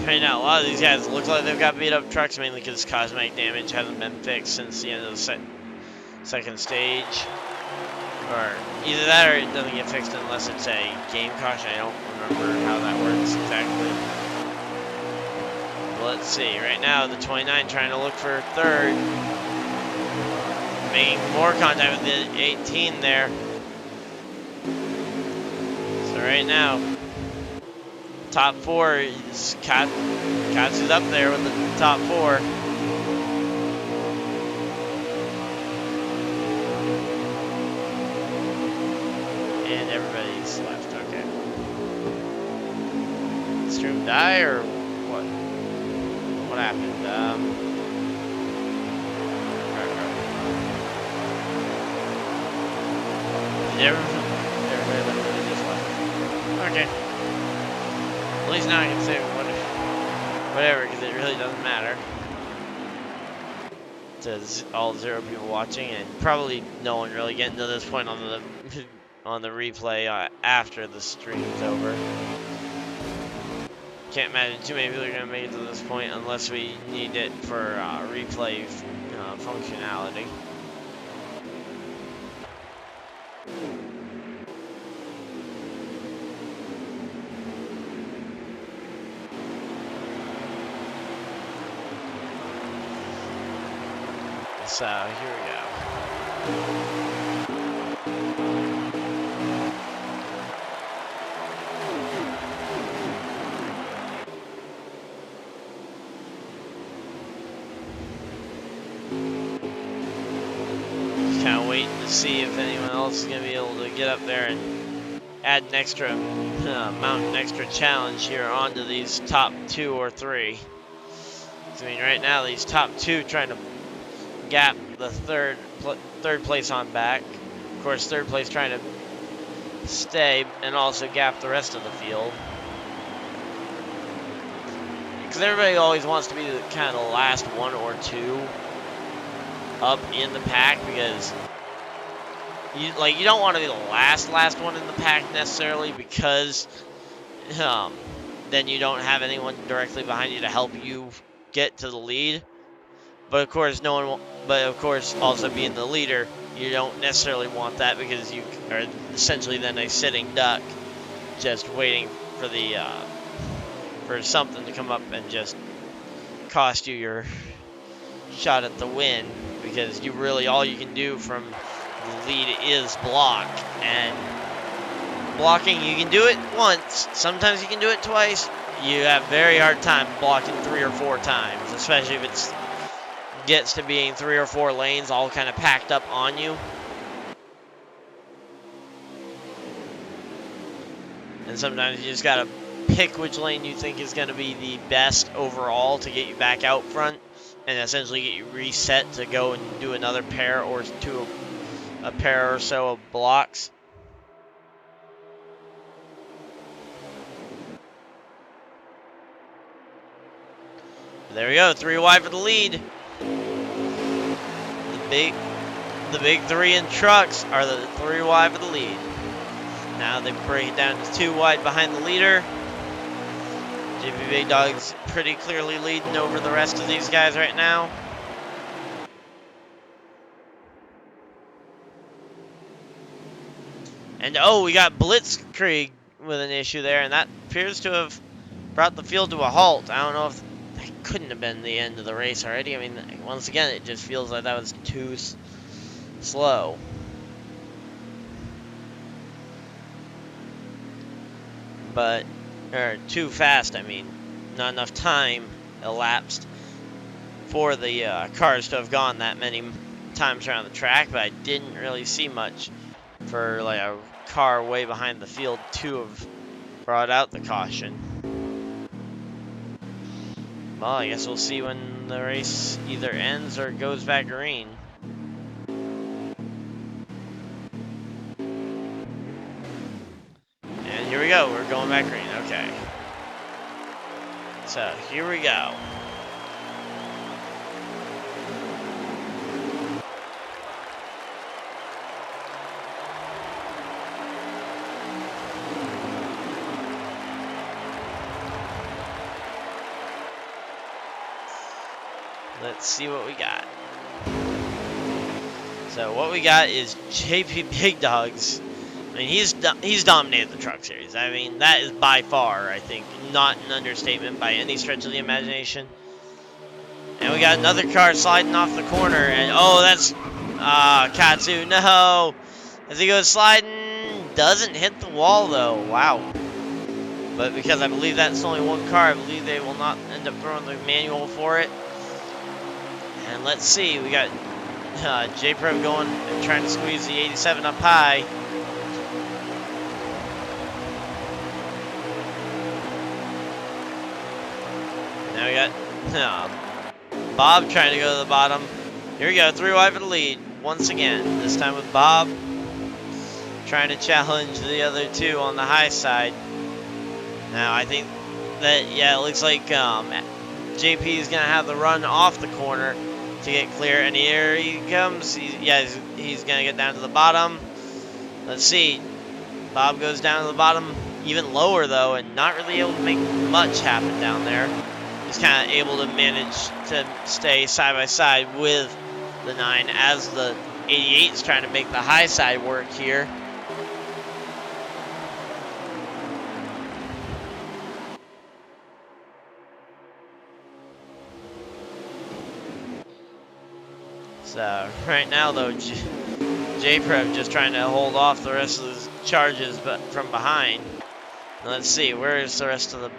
right now a lot of these guys look like they've got beat up trucks, mainly because cosmetic damage hasn't been fixed since the end of the second stage, or either that or it doesn't get fixed unless it's a game caution. I don't remember how that works exactly. But let's see. Right now, the 29 trying to look for third. Making more contact with the 18 there. So right now, top four is Katsu's up there with the top four. And everybody's left, okay. Stream Dyer or what? What happened? Everybody literally just left. Okay. At least now I can say whatever, because it really doesn't matter to all 0 people watching, and probably no one really getting to this point on the on the replay after the stream's over. Can't imagine too many people are gonna make it to this point unless we need it for replay functionality. So here we go. Just kind of waiting to see if anyone else is going to be able to get up there and add an extra, mount an extra challenge here onto these top 2 or 3. I mean, right now these top 2 trying to gap the third place on back. Of course, third place trying to stay and also gap the rest of the field. Because everybody always wants to be the kind of last 1 or 2 up in the pack, because you don't want to be the last one in the pack necessarily, because then you don't have anyone directly behind you to help you get to the lead. But of course, also being the leader, you don't necessarily want that, because you are essentially then a sitting duck, just waiting for the for something to come up and just cost you your shot at the win, because you really, all you can do from the lead is block, and blocking, you can do it once, sometimes you can do it twice. You have a very hard time blocking 3 or 4 times, especially if it's gets to being 3 or 4 lanes all kind of packed up on you. And sometimes you just gotta pick which lane you think is gonna be the best overall to get you back out front, and essentially get you reset to go and do another pair or a pair or so of blocks. There we go, 3 wide for the lead. The big 3 in trucks are the 3 wide for the lead. Now they break it down to 2 wide behind the leader. JP Big Dog's pretty clearly leading over the rest of these guys right now. And oh, we got Blitzkrieg with an issue there, and that appears to have brought the field to a halt. I don't know if that couldn't have been the end of the race already. I mean, once again, it just feels like that was too slow. Or too fast, I mean. Not enough time elapsed for the cars to have gone that many times around the track, but I didn't really see much for like a car way behind the field to have brought out the caution. Well, I guess we'll see when the race either ends or goes back green. And here we go, we're going back green, okay. So, here we go. Let's see what we got. So what we got is JP Big Dog's I mean, he's dominated the Truck Series. I mean, that is by far, I think, not an understatement by any stretch of the imagination. And we got another car sliding off the corner, and oh, that's Katsu. No, as he goes sliding, doesn't hit the wall though. Wow. But because I believe that's only one car, I believe they will not end up throwing the manual for it. And let's see, we got J-Pro going and trying to squeeze the 87 up high. Now we got Bob trying to go to the bottom. Here we go, 3 wide for the lead once again. This time with Bob trying to challenge the other 2 on the high side. Now I think that, yeah, it looks like JP is going to have the run off the corner to get clear. And here he comes. He's going to get down to the bottom. Let's see. Bob goes down to the bottom, even lower though, and not really able to make much happen down there. He's kind of able to manage to stay side by side with the 9 as the 88 is trying to make the high side work here. So right now though, J-Prep just trying to hold off the rest of his charges, but from behind. Let's see, where is the rest of the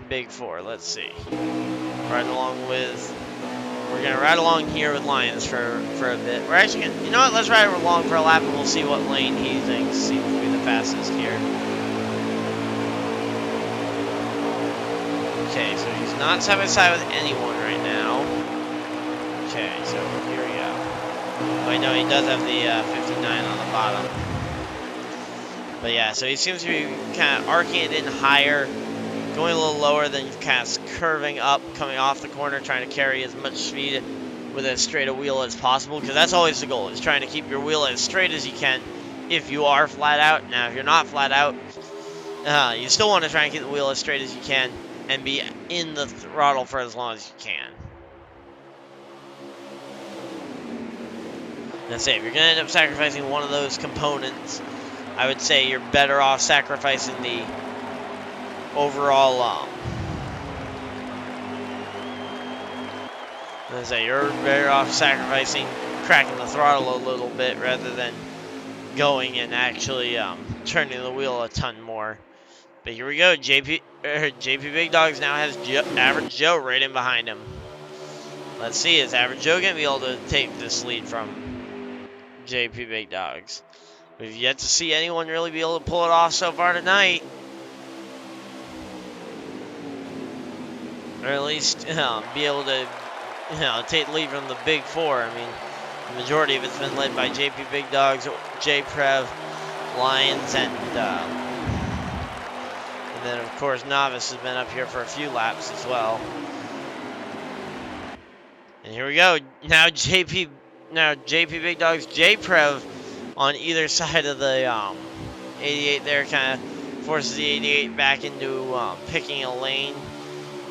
big 4? Let's see. We're gonna ride along here with Lions for a bit. We're actually gonna, you know what? Let's ride along for a lap and we'll see what lane he thinks seems to be the fastest here. Okay, so he's not side by side with anyone right now. Okay, so here we go. Oh, I know he does have the 59 on the bottom. But yeah, so he seems to be kind of arcing it in higher, going a little lower, then kind of curving up, coming off the corner, trying to carry as much speed with as straight a wheel as possible, because that's always the goal, is trying to keep your wheel as straight as you can if you are flat out. Now, if you're not flat out, you still want to try and keep the wheel as straight as you can and be in the throttle for as long as you can. Let's say if you're going to end up sacrificing one of those components, I would say you're better off sacrificing the overall, let's say you're better off sacrificing cracking the throttle a little bit rather than going and actually turning the wheel a ton more. But here we go, JP Big Dogs now has Average Joe right in behind him. Let's see, is Average Joe going to be able to take this lead from JP Big Dogs? We've yet to see anyone really be able to pull it off so far tonight. Or at least be able to take the lead from the big 4. I mean, the majority of it's been led by JP Big Dogs, J-Prev, Lions, and then of course Novice has been up here for a few laps as well. And here we go. Now JP Big Dogs, J-Prev on either side of the 88 there, kind of forces the 88 back into picking a lane.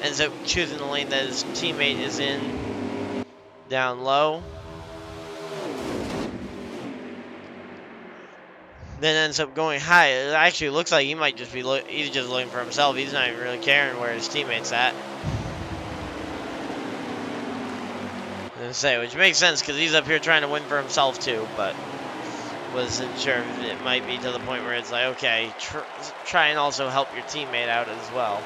Ends up choosing the lane that his teammate is in down low. Then ends up going high. It actually looks like he might just be he's just looking for himself. He's not even really caring where his teammate's at. Which makes sense because he's up here trying to win for himself too, but wasn't sure if it might be to the point where it's like, okay, try and also help your teammate out as well.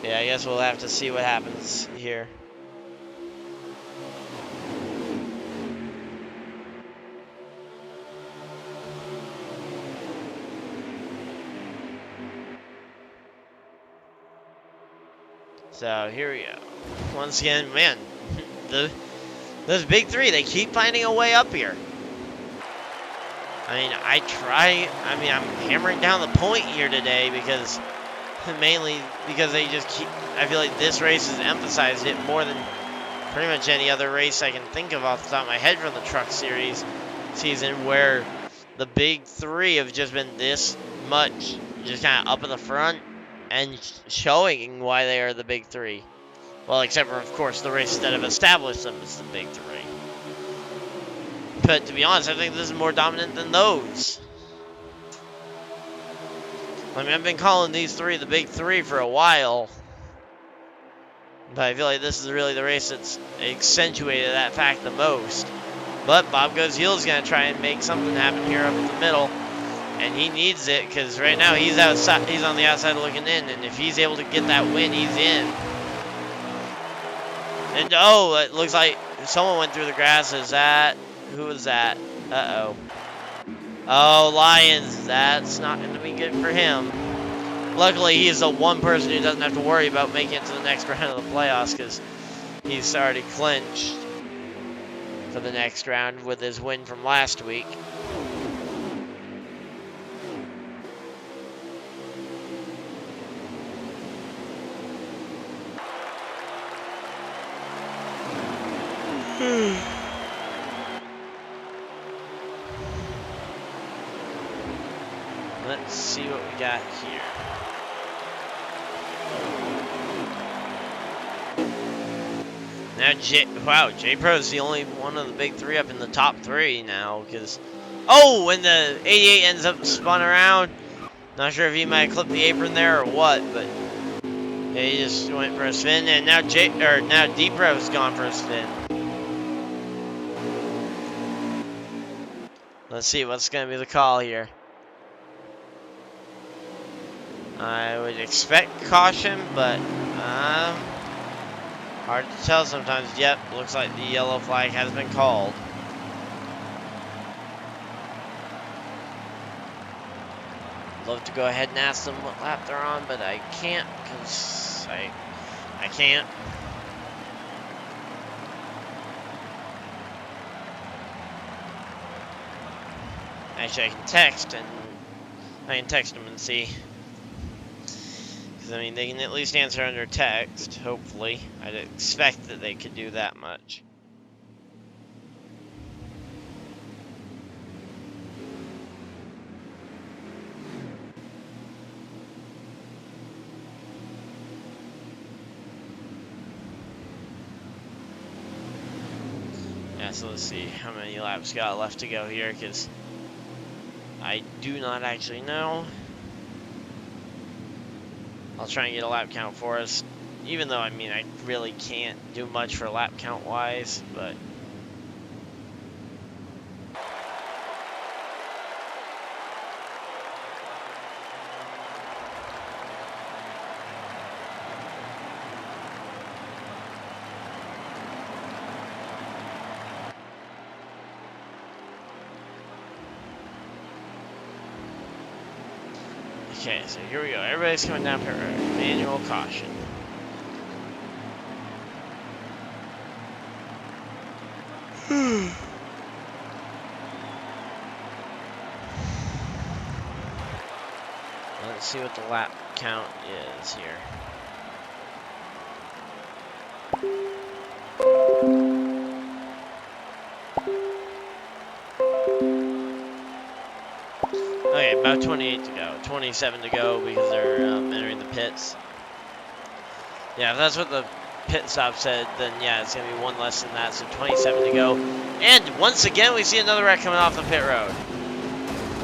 Yeah, I guess we'll have to see what happens here. So here we go. Once again, man, those big 3, they keep finding a way up here. I mean, I'm hammering down the point here today because mainly because they just keep, I feel like this race has emphasized it more than pretty much any other race I can think of off the top of my head from the Truck Series season, where the big 3 have just been this much just kind of up in the front and showing why they are the big 3. Well, except for, of course, the races that have established them as the big 3. But to be honest, I think this is more dominant than those. I mean, I've been calling these three the big three for a while. But I feel like this is really the race that's accentuated that fact the most. But Bob Goes Heel's going to try and make something happen here up in the middle. And he needs it, because right now he's outside. He's on the outside looking in. And if he's able to get that win, he's in. And oh, it looks like someone went through the grass. Is that? Who was that? Uh-oh. Oh, Lyons. That's not going to be good for him. Luckily, he's the one person who doesn't have to worry about making it to the next round of the playoffs, because he's already clinched for the next round with his win from last week. Let's see what we got here. Now, J-Pro's the only one of the big three up in the top three now, because... Oh, and the 88 ends up spun around. Not sure if he might clip the apron there or what, but... Yeah, he just went for a spin, and now D-Pro's gone for a spin. Let's see what's going to be the call here. I would expect caution, but hard to tell sometimes. Yep, looks like the yellow flag has been called. Love to go ahead and ask them what lap they're on, but I can't because I can't. Actually, I can text them and see. Because, I mean, they can at least answer under text, hopefully. I'd expect that they could do that much. Yeah, so let's see how many laps got left to go here, because I do not actually know. I'll try and get a lap count for us, even though, I mean, I really can't do much for lap count wise, but okay, so here we go. Everybody's coming down pit road. Manual caution. Let's see what the lap count is here. Okay, about 28 to go. 27 to go because they're entering the pits. Yeah, if that's what the pit stop said, then yeah, it's going to be one less than that, so 27 to go. And once again, we see another wreck coming off the pit road.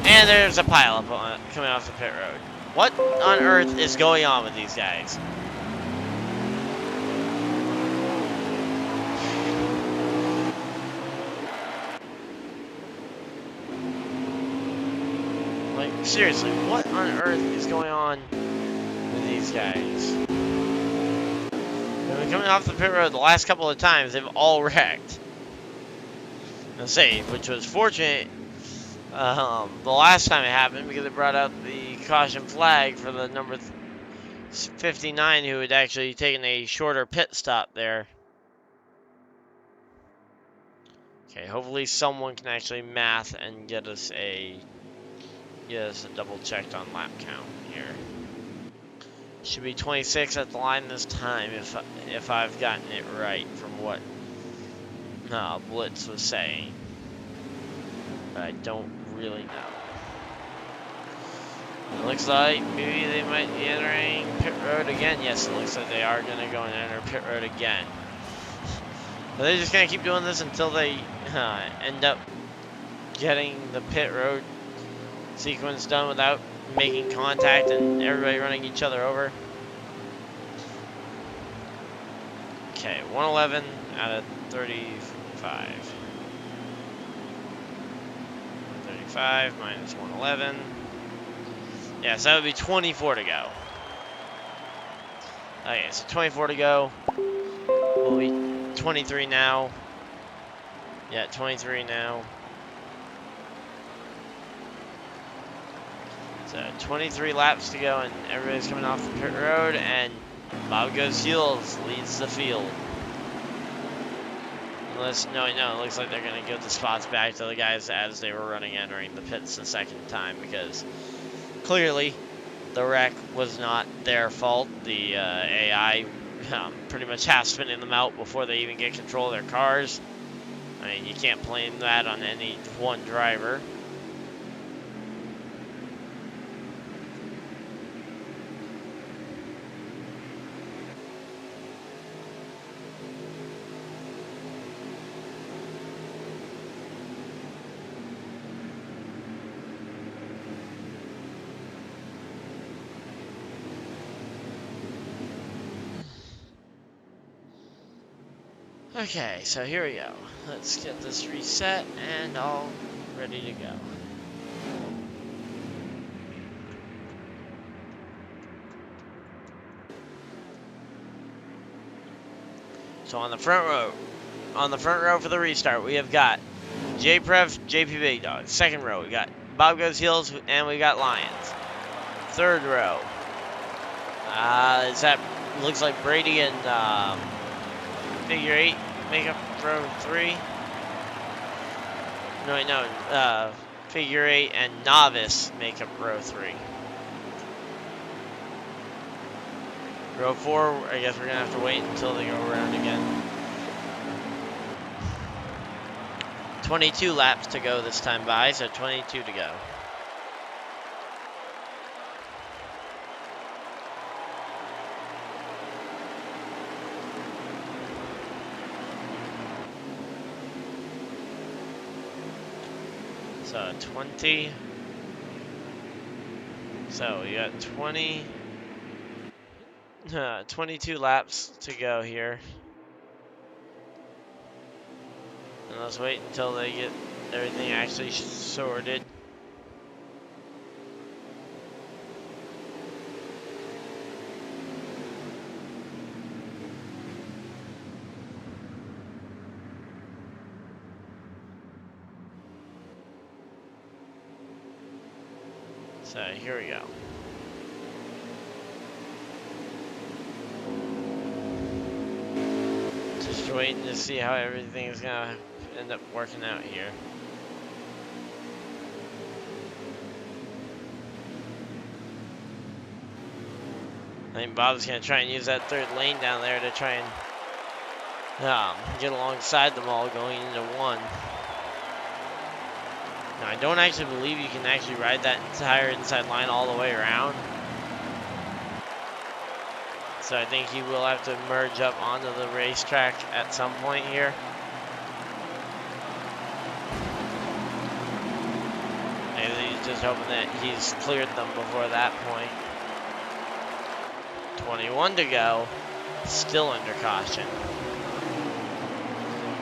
And there's a pileup coming off the pit road. What on earth is going on with these guys? Like, seriously, what on earth is going on with these guys? They've been coming off the pit road the last couple of times. They've all wrecked. I'll say, which was fortunate the last time it happened because it brought out the caution flag for the number 59 who had actually taken a shorter pit stop there. Okay, hopefully someone can actually math and get us a double checked on lap count here. Should be 26 at the line this time if I've gotten it right from what Blitz was saying. But I don't really know. It looks like maybe they might be entering pit road again. Yes, it looks like they are going to go and enter pit road again. But they're just going to keep doing this until they end up getting the pit road sequence done without making contact and everybody running each other over. Okay, 111 out of 35. 35 minus 111. Yeah, so that would be 24 to go. Okay, so 24 to go. We'll be 23 now. Yeah, 23 now. So 23 laps to go, and everybody's coming off the pit road, and Bob Goes Heels leads the field. Unless, no, it looks like they're going to give the spots back to the guys as they were entering the pits the second time, because clearly the wreck was not their fault. The AI pretty much half spinning them out before they even get control of their cars. I mean, you can't blame that on any one driver. Okay, so here we go. Let's get this reset and all ready to go. So on the front row for the restart, we have got J-Prev, JP Big Dog. Second row, we got Bob Goes Heels, and we got Lions. Third row, looks like Brady and Figure 8 make up row 3. No, wait, no. Figure 8 and Novice make up row 3. Row 4, I guess we're going to have to wait until they go around again. 22 laps to go this time by, so 22 to go. So 20. So we got 22 laps to go here. And let's wait until they get everything actually sorted. So here we go. Just waiting to see how everything is gonna end up working out here. I think Bob's gonna try and use that third lane down there to try and get alongside them all going into one. Now, I don't actually believe you can actually ride that entire inside line all the way around. So I think he will have to merge up onto the racetrack at some point here. Maybe he's just hoping that he's cleared them before that point. 21 to go. Still under caution.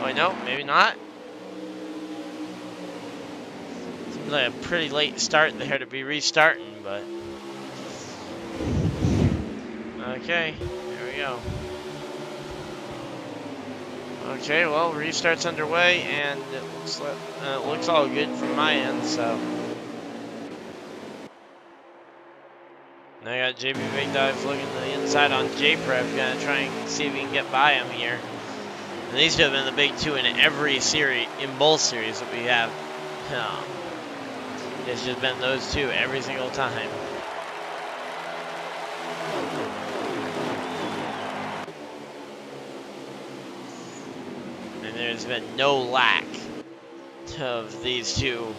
Oh, no, maybe not. Seems like a pretty late start there to be restarting, but... Okay, here we go. Okay, well, restart's underway, and it looks all good from my end, so... Now I got JB Big Dive looking to the inside on J-Prev, gonna try and see if he can get by him here. And these two have been the big two in every series, in both series that we have. It's just been those two every single time. And there's been no lack of these two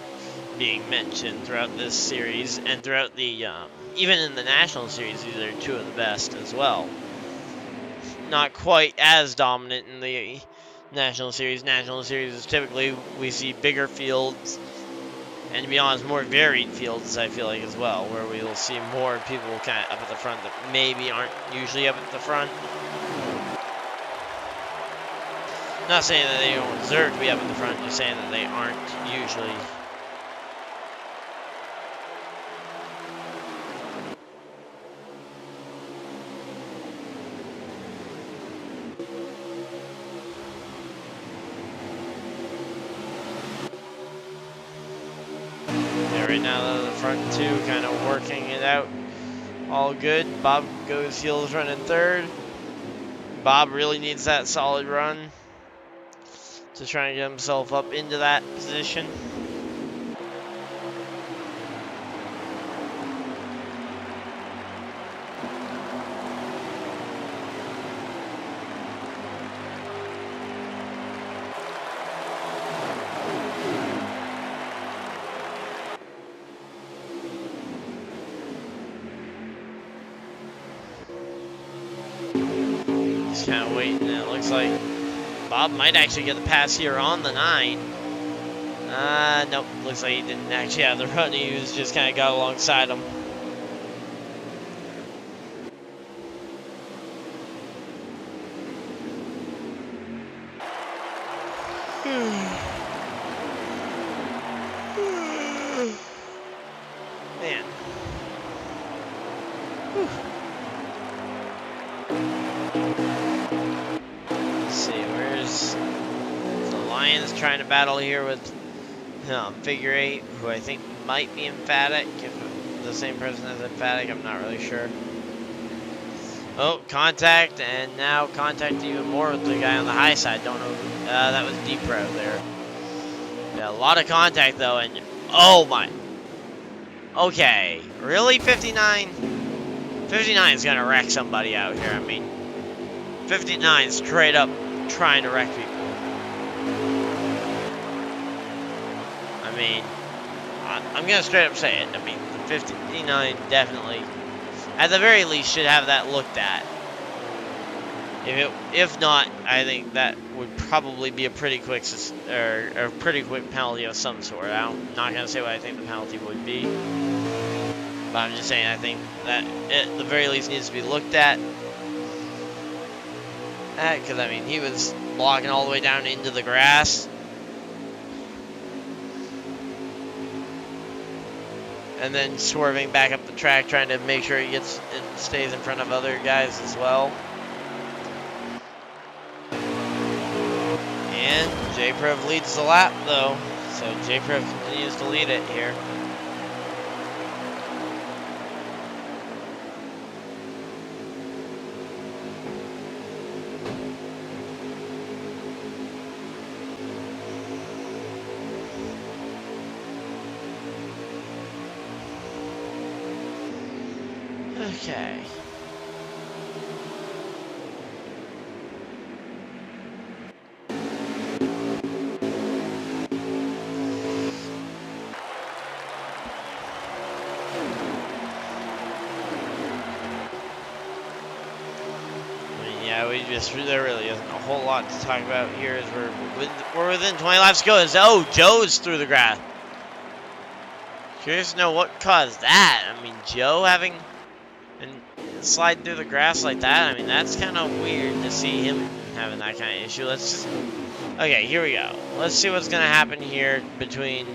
being mentioned throughout this series and throughout the, even in the National Series, these are two of the best as well. Not quite as dominant in the National Series. National Series is typically, we see bigger fields, And to be honest, more varied fields, I feel like, as well, where we will see more people kind of up at the front that maybe aren't usually up at the front. Not saying that they don't deserve to be up at the front, just saying that they aren't usually. Yeah, right now the front two kind of working it out. All good. Bob goes heels running third. Bob really needs that solid run to try and get himself up into that position. Just kind of waiting. It looks like Bob might actually get the pass here on the 9. Nope. Looks like he didn't actually have the run. He was just kind of got alongside him. Man. Whew. Let's see, where's the Lions trying to battle here with Figure 8, who I think might be Emphatic. If the same person as Emphatic, I'm not really sure. Oh, contact, and now contact even more with the guy on the high side. Don't know. That was Deep Pro there. Yeah, a lot of contact though, and oh my. Okay, really 59? 59 is gonna wreck somebody out here. I mean, 59 straight up trying to wreck people. I mean, I'm gonna straight up say it. I mean, 59 definitely, at the very least, should have that looked at. If not, I think that would probably be a pretty quick or a pretty quick penalty of some sort. I'm not gonna say what I think the penalty would be, but I'm just saying I think that it, at the very least, needs to be looked at. Because I mean, he was blocking all the way down into the grass. And then swerving back up the track, trying to make sure he stays in front of other guys as well. And J-Prev leads the lap though, so J-Prev continues to lead it here. Okay. Yeah, there really isn't a whole lot to talk about here as we're within 20 laps to go. Oh, Joe's through the grass. Curious to know what caused that. I mean, Joe having and slide through the grass like that. I mean, that's kind of weird to see him having that kind of issue. Okay, here we go. Let's see what's gonna happen here between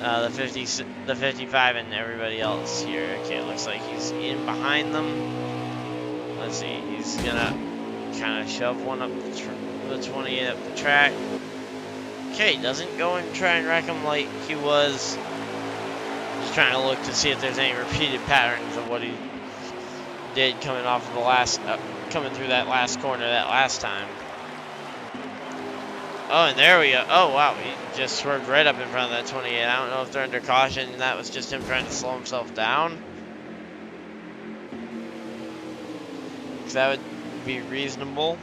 the 55 and everybody else here. Okay, it looks like he's in behind them. Let's see, he's gonna kind of shove one up the 28 up the track. Okay, doesn't go and try and wreck him like he was. Just trying to look to see if there's any repeated patterns of what he did coming off of the last, coming through that last corner that last time. Oh, and there we go. Oh, wow, he just swerved right up in front of that 28. I don't know if they're under caution, and that was just him trying to slow himself down. Because that would be reasonable.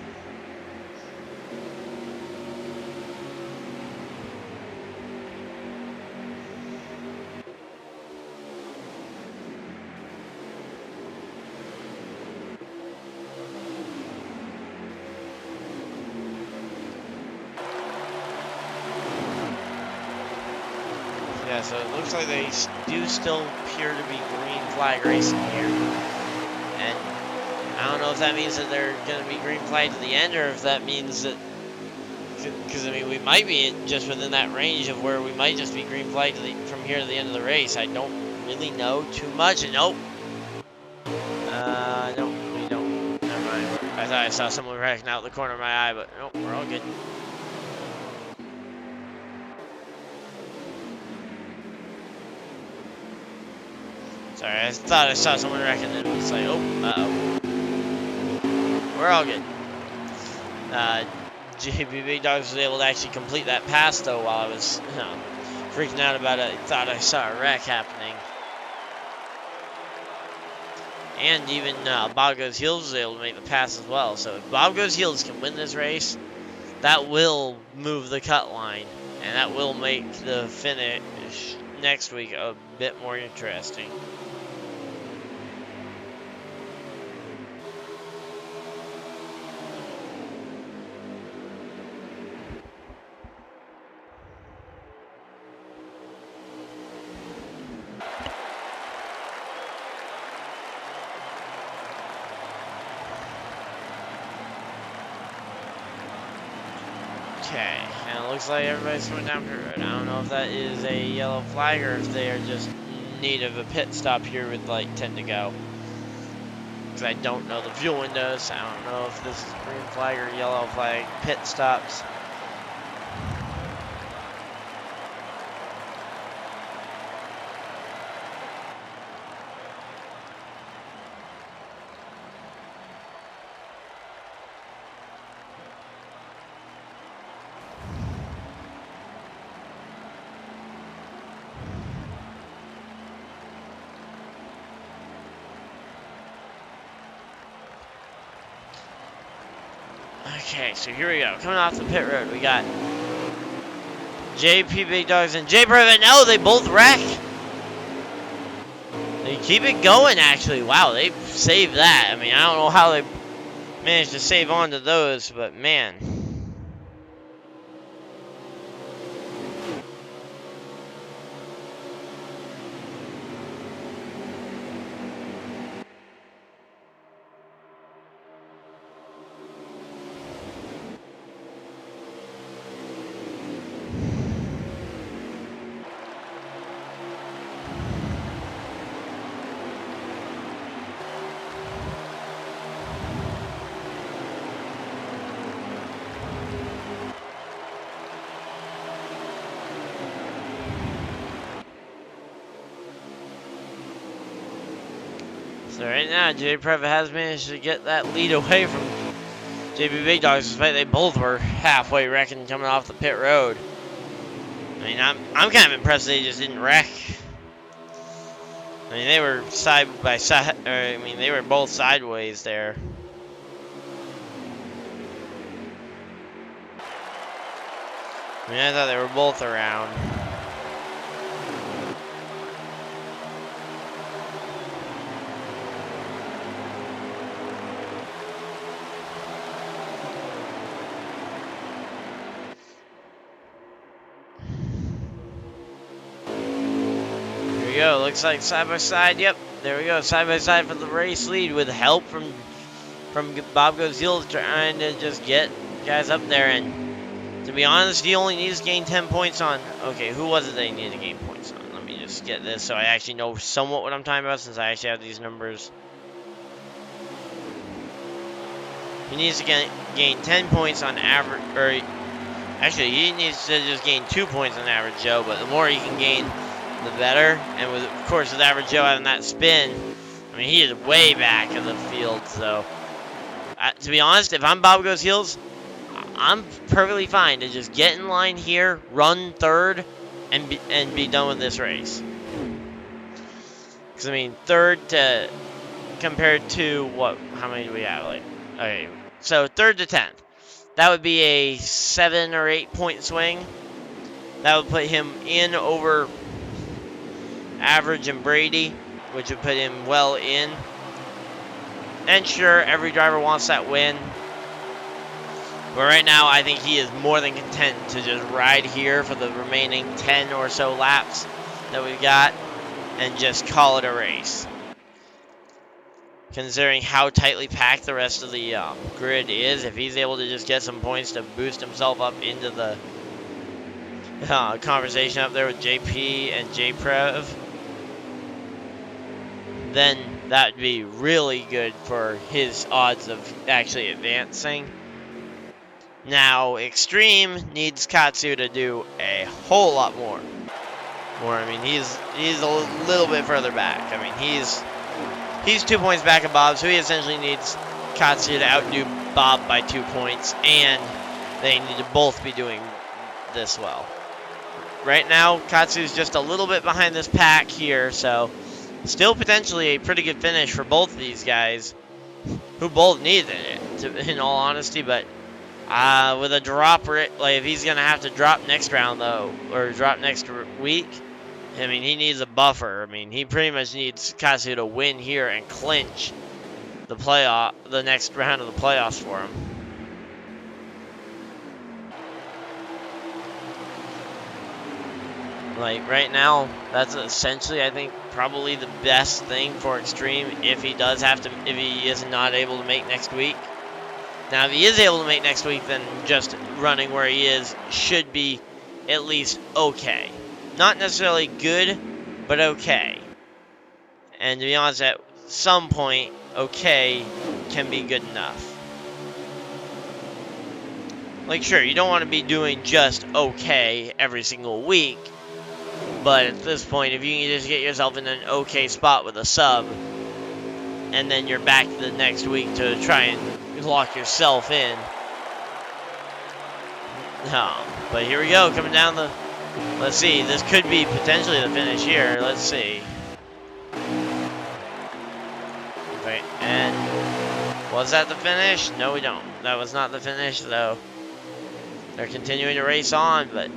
Yeah, so it looks like they do still appear to be green flag racing here. And I don't know if that means that they're going to be green flag to the end, or if that means that, because I mean, we might be just within that range of where we might just be green flag from here to the end of the race. I don't really know too much. And nope. Nope, we don't. Never mind. I thought I saw someone wrecking out the corner of my eye, but nope, we're all good. Sorry, I thought I saw someone wrecking it. It's like, oh, uh-oh. We're all good. JP Big Dogs was able to actually complete that pass, though, while I was freaking out about it. I thought I saw a wreck happening. And even Bob Goes Heels was able to make the pass as well. So if Bob Goes Heels can win this race, that will move the cut line. And that will make the finish next week a bit more interesting. Okay, and it looks like everybody's coming down pit road. I don't know if that is a yellow flag or if they are just in need of a pit stop here with like 10 to go. Because I don't know the fuel windows. I don't know if this is green flag or yellow flag pit stops. Okay, so here we go. Coming off the pit road, we got JP Big Dogs and J Private. No, they both wreck. They keep it going, actually. Wow, they saved that. I mean, I don't know how they managed to save on to those, but man. So right now, J Private has managed to get that lead away from JP Big Dogs, despite they both were halfway wrecking coming off the pit road. I mean, I'm kind of impressed they just didn't wreck. I mean, they were side by side, or I mean, they were both sideways there. I mean, I thought they were both around. Go. Looks like side by side. Yep, there we go. Side by side for the race lead with help from Bob Goes Heels trying to just get guys up there. And to be honest, he only needs to gain 10 points on. Okay, who was it that he needed to gain points on? Let me just get this so I actually know somewhat what I'm talking about, since I actually have these numbers. He needs to gain 10 points on average, or actually he needs to just gain 2 points on average Joe. But the more he can gain, the better. And with, of course, with average Joe having that spin, I mean, he is way back in the field. So to be honest, if I'm Bob Goes Heels, I'm perfectly fine to just get in line here, run third, and be done with this race. Because I mean, third to compared to what? How many do we have? Like, okay, so third to 10th, that would be a 7 or 8 point swing. That would put him in over average and Brady, which would put him well in. And sure, every driver wants that win. But right now, I think he is more than content to just ride here for the remaining 10 or so laps that we've got and just call it a race. Considering how tightly packed the rest of the grid is, if he's able to just get some points to boost himself up into the conversation up there with JP and JPrev, then that would be really good for his odds of actually advancing. Now, Extreme needs Katsu to do a whole lot more. I mean, he's a little bit further back. I mean, he's 2 points back of Bob, so he essentially needs Katsu to outdo Bob by 2 points, and they need to both be doing this well. Right now, Katsu's just a little bit behind this pack here, so still potentially a pretty good finish for both of these guys, who both needed it, in all honesty, but with a drop rate, like if he's going to have to drop next round, though, or drop next week, I mean, he needs a buffer. I mean, he pretty much needs Katsu to win here and clinch the next round of the playoffs for him. Like, right now, that's essentially, I think, probably the best thing for Extreme if he is not able to make next week. Now, if he is able to make next week, then just running where he is should be at least okay. Not necessarily good, but okay. And to be honest, at some point, okay can be good enough. Like, sure, you don't want to be doing just okay every single week, but at this point, if you can just get yourself in an okay spot with a sub, and then you're back the next week to try and lock yourself in. But here we go, coming down the... Let's see, this could be potentially the finish here. Let's see. Okay, and was that the finish? No, we don't. That was not the finish, though. They're continuing to race on, but...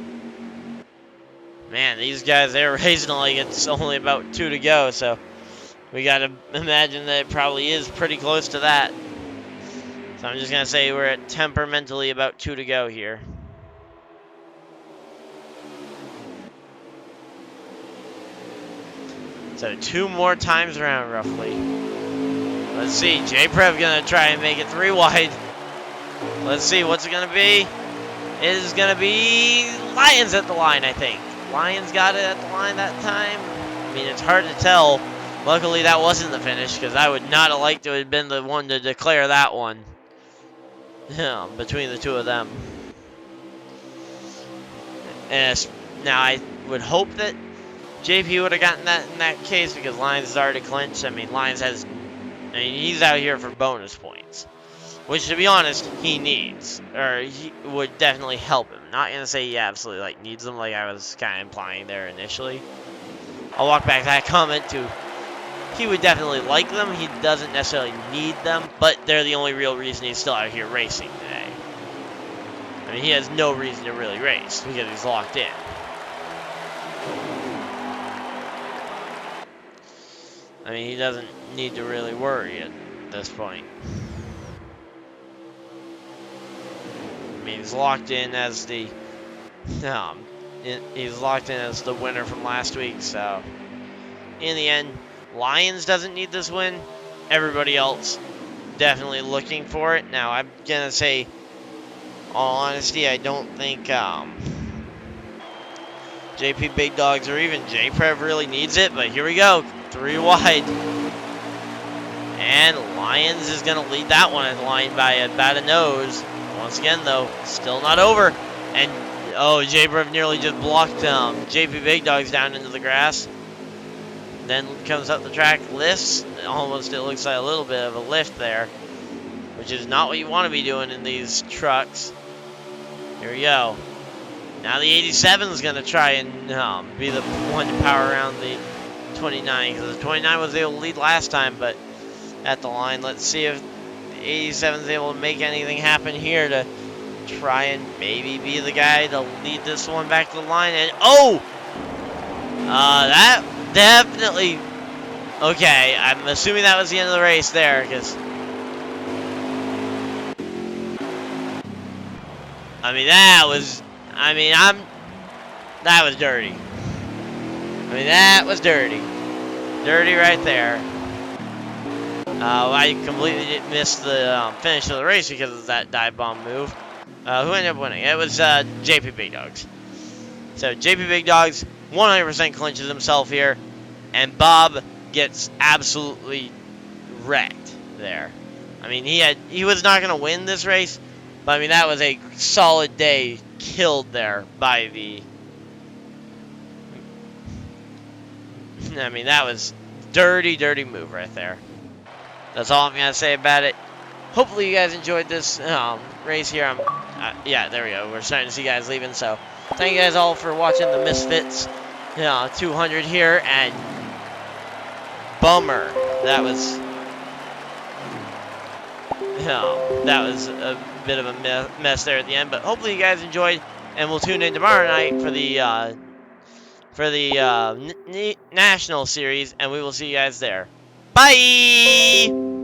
Man, these guys, they're racing like it's only about 2 to go, so... We gotta imagine that it probably is pretty close to that. So I'm just gonna say we're at temperamentally about 2 to go here. So 2 more times around, roughly. Let's see, JPrev gonna try and make it 3 wide. Let's see, what's it gonna be? It is gonna be Lions at the line, I think. Lions got it at the line that time. I mean, it's hard to tell. Luckily, that wasn't the finish, because I would not have liked to have been the one to declare that one. Yeah, between the two of them. And now, I would hope that JP would have gotten that in that case, because Lions has already clinched. I mean, he's out here for bonus points. Which, to be honest, he needs. Or, he would definitely help him. Not going to say he absolutely, needs them, like I was kind of implying there initially. I'll walk back that comment to... He would definitely like them. He doesn't necessarily need them, but they're the only real reason he's still out here racing today. I mean, he has no reason to really race because he's locked in. I mean, he doesn't need to really worry at this point. I mean, he's locked in as the winner from last week, so in the end, Lions doesn't need this win. Everybody else definitely looking for it. Now, I'm going to say, all honesty, I don't think JP Big Dogs or even JPrev really needs it. But here we go. 3 wide. And Lions is going to lead that one at the line by about a nose. Once again, though, still not over. And, oh, JPrev nearly just blocked JP Big Dogs down into the grass. Then comes up the track, lifts. Almost, it looks like a little bit of a lift there, which is not what you want to be doing in these trucks. Here we go. Now the 87 is going to try and be the one to power around the 29, because the 29 was able to lead last time, but at the line, let's see if the 87 is able to make anything happen here to try and maybe be the guy to lead this one back to the line. And oh, that. Definitely. Okay, I'm assuming that was the end of the race there, because I mean that was dirty. I mean, that was dirty. Dirty right there. I completely missed the finish of the race because of that dive bomb move. Who ended up winning? It was JP Big Dogs. So JP Big Dogs 100% clinches himself here, and Bob gets absolutely wrecked there. I mean, he was not going to win this race, but I mean, that was a solid day killed there by the... I mean, that was dirty, dirty move right there. That's all I'm going to say about it. Hopefully you guys enjoyed this race here. Yeah, there we go. We're starting to see guys leaving, so thank you guys all for watching the Misfitz 200 here, and bummer. That was... that was a bit of a mess there at the end, but hopefully you guys enjoyed, and we'll tune in tomorrow night for the National Series, and we will see you guys there. Bye!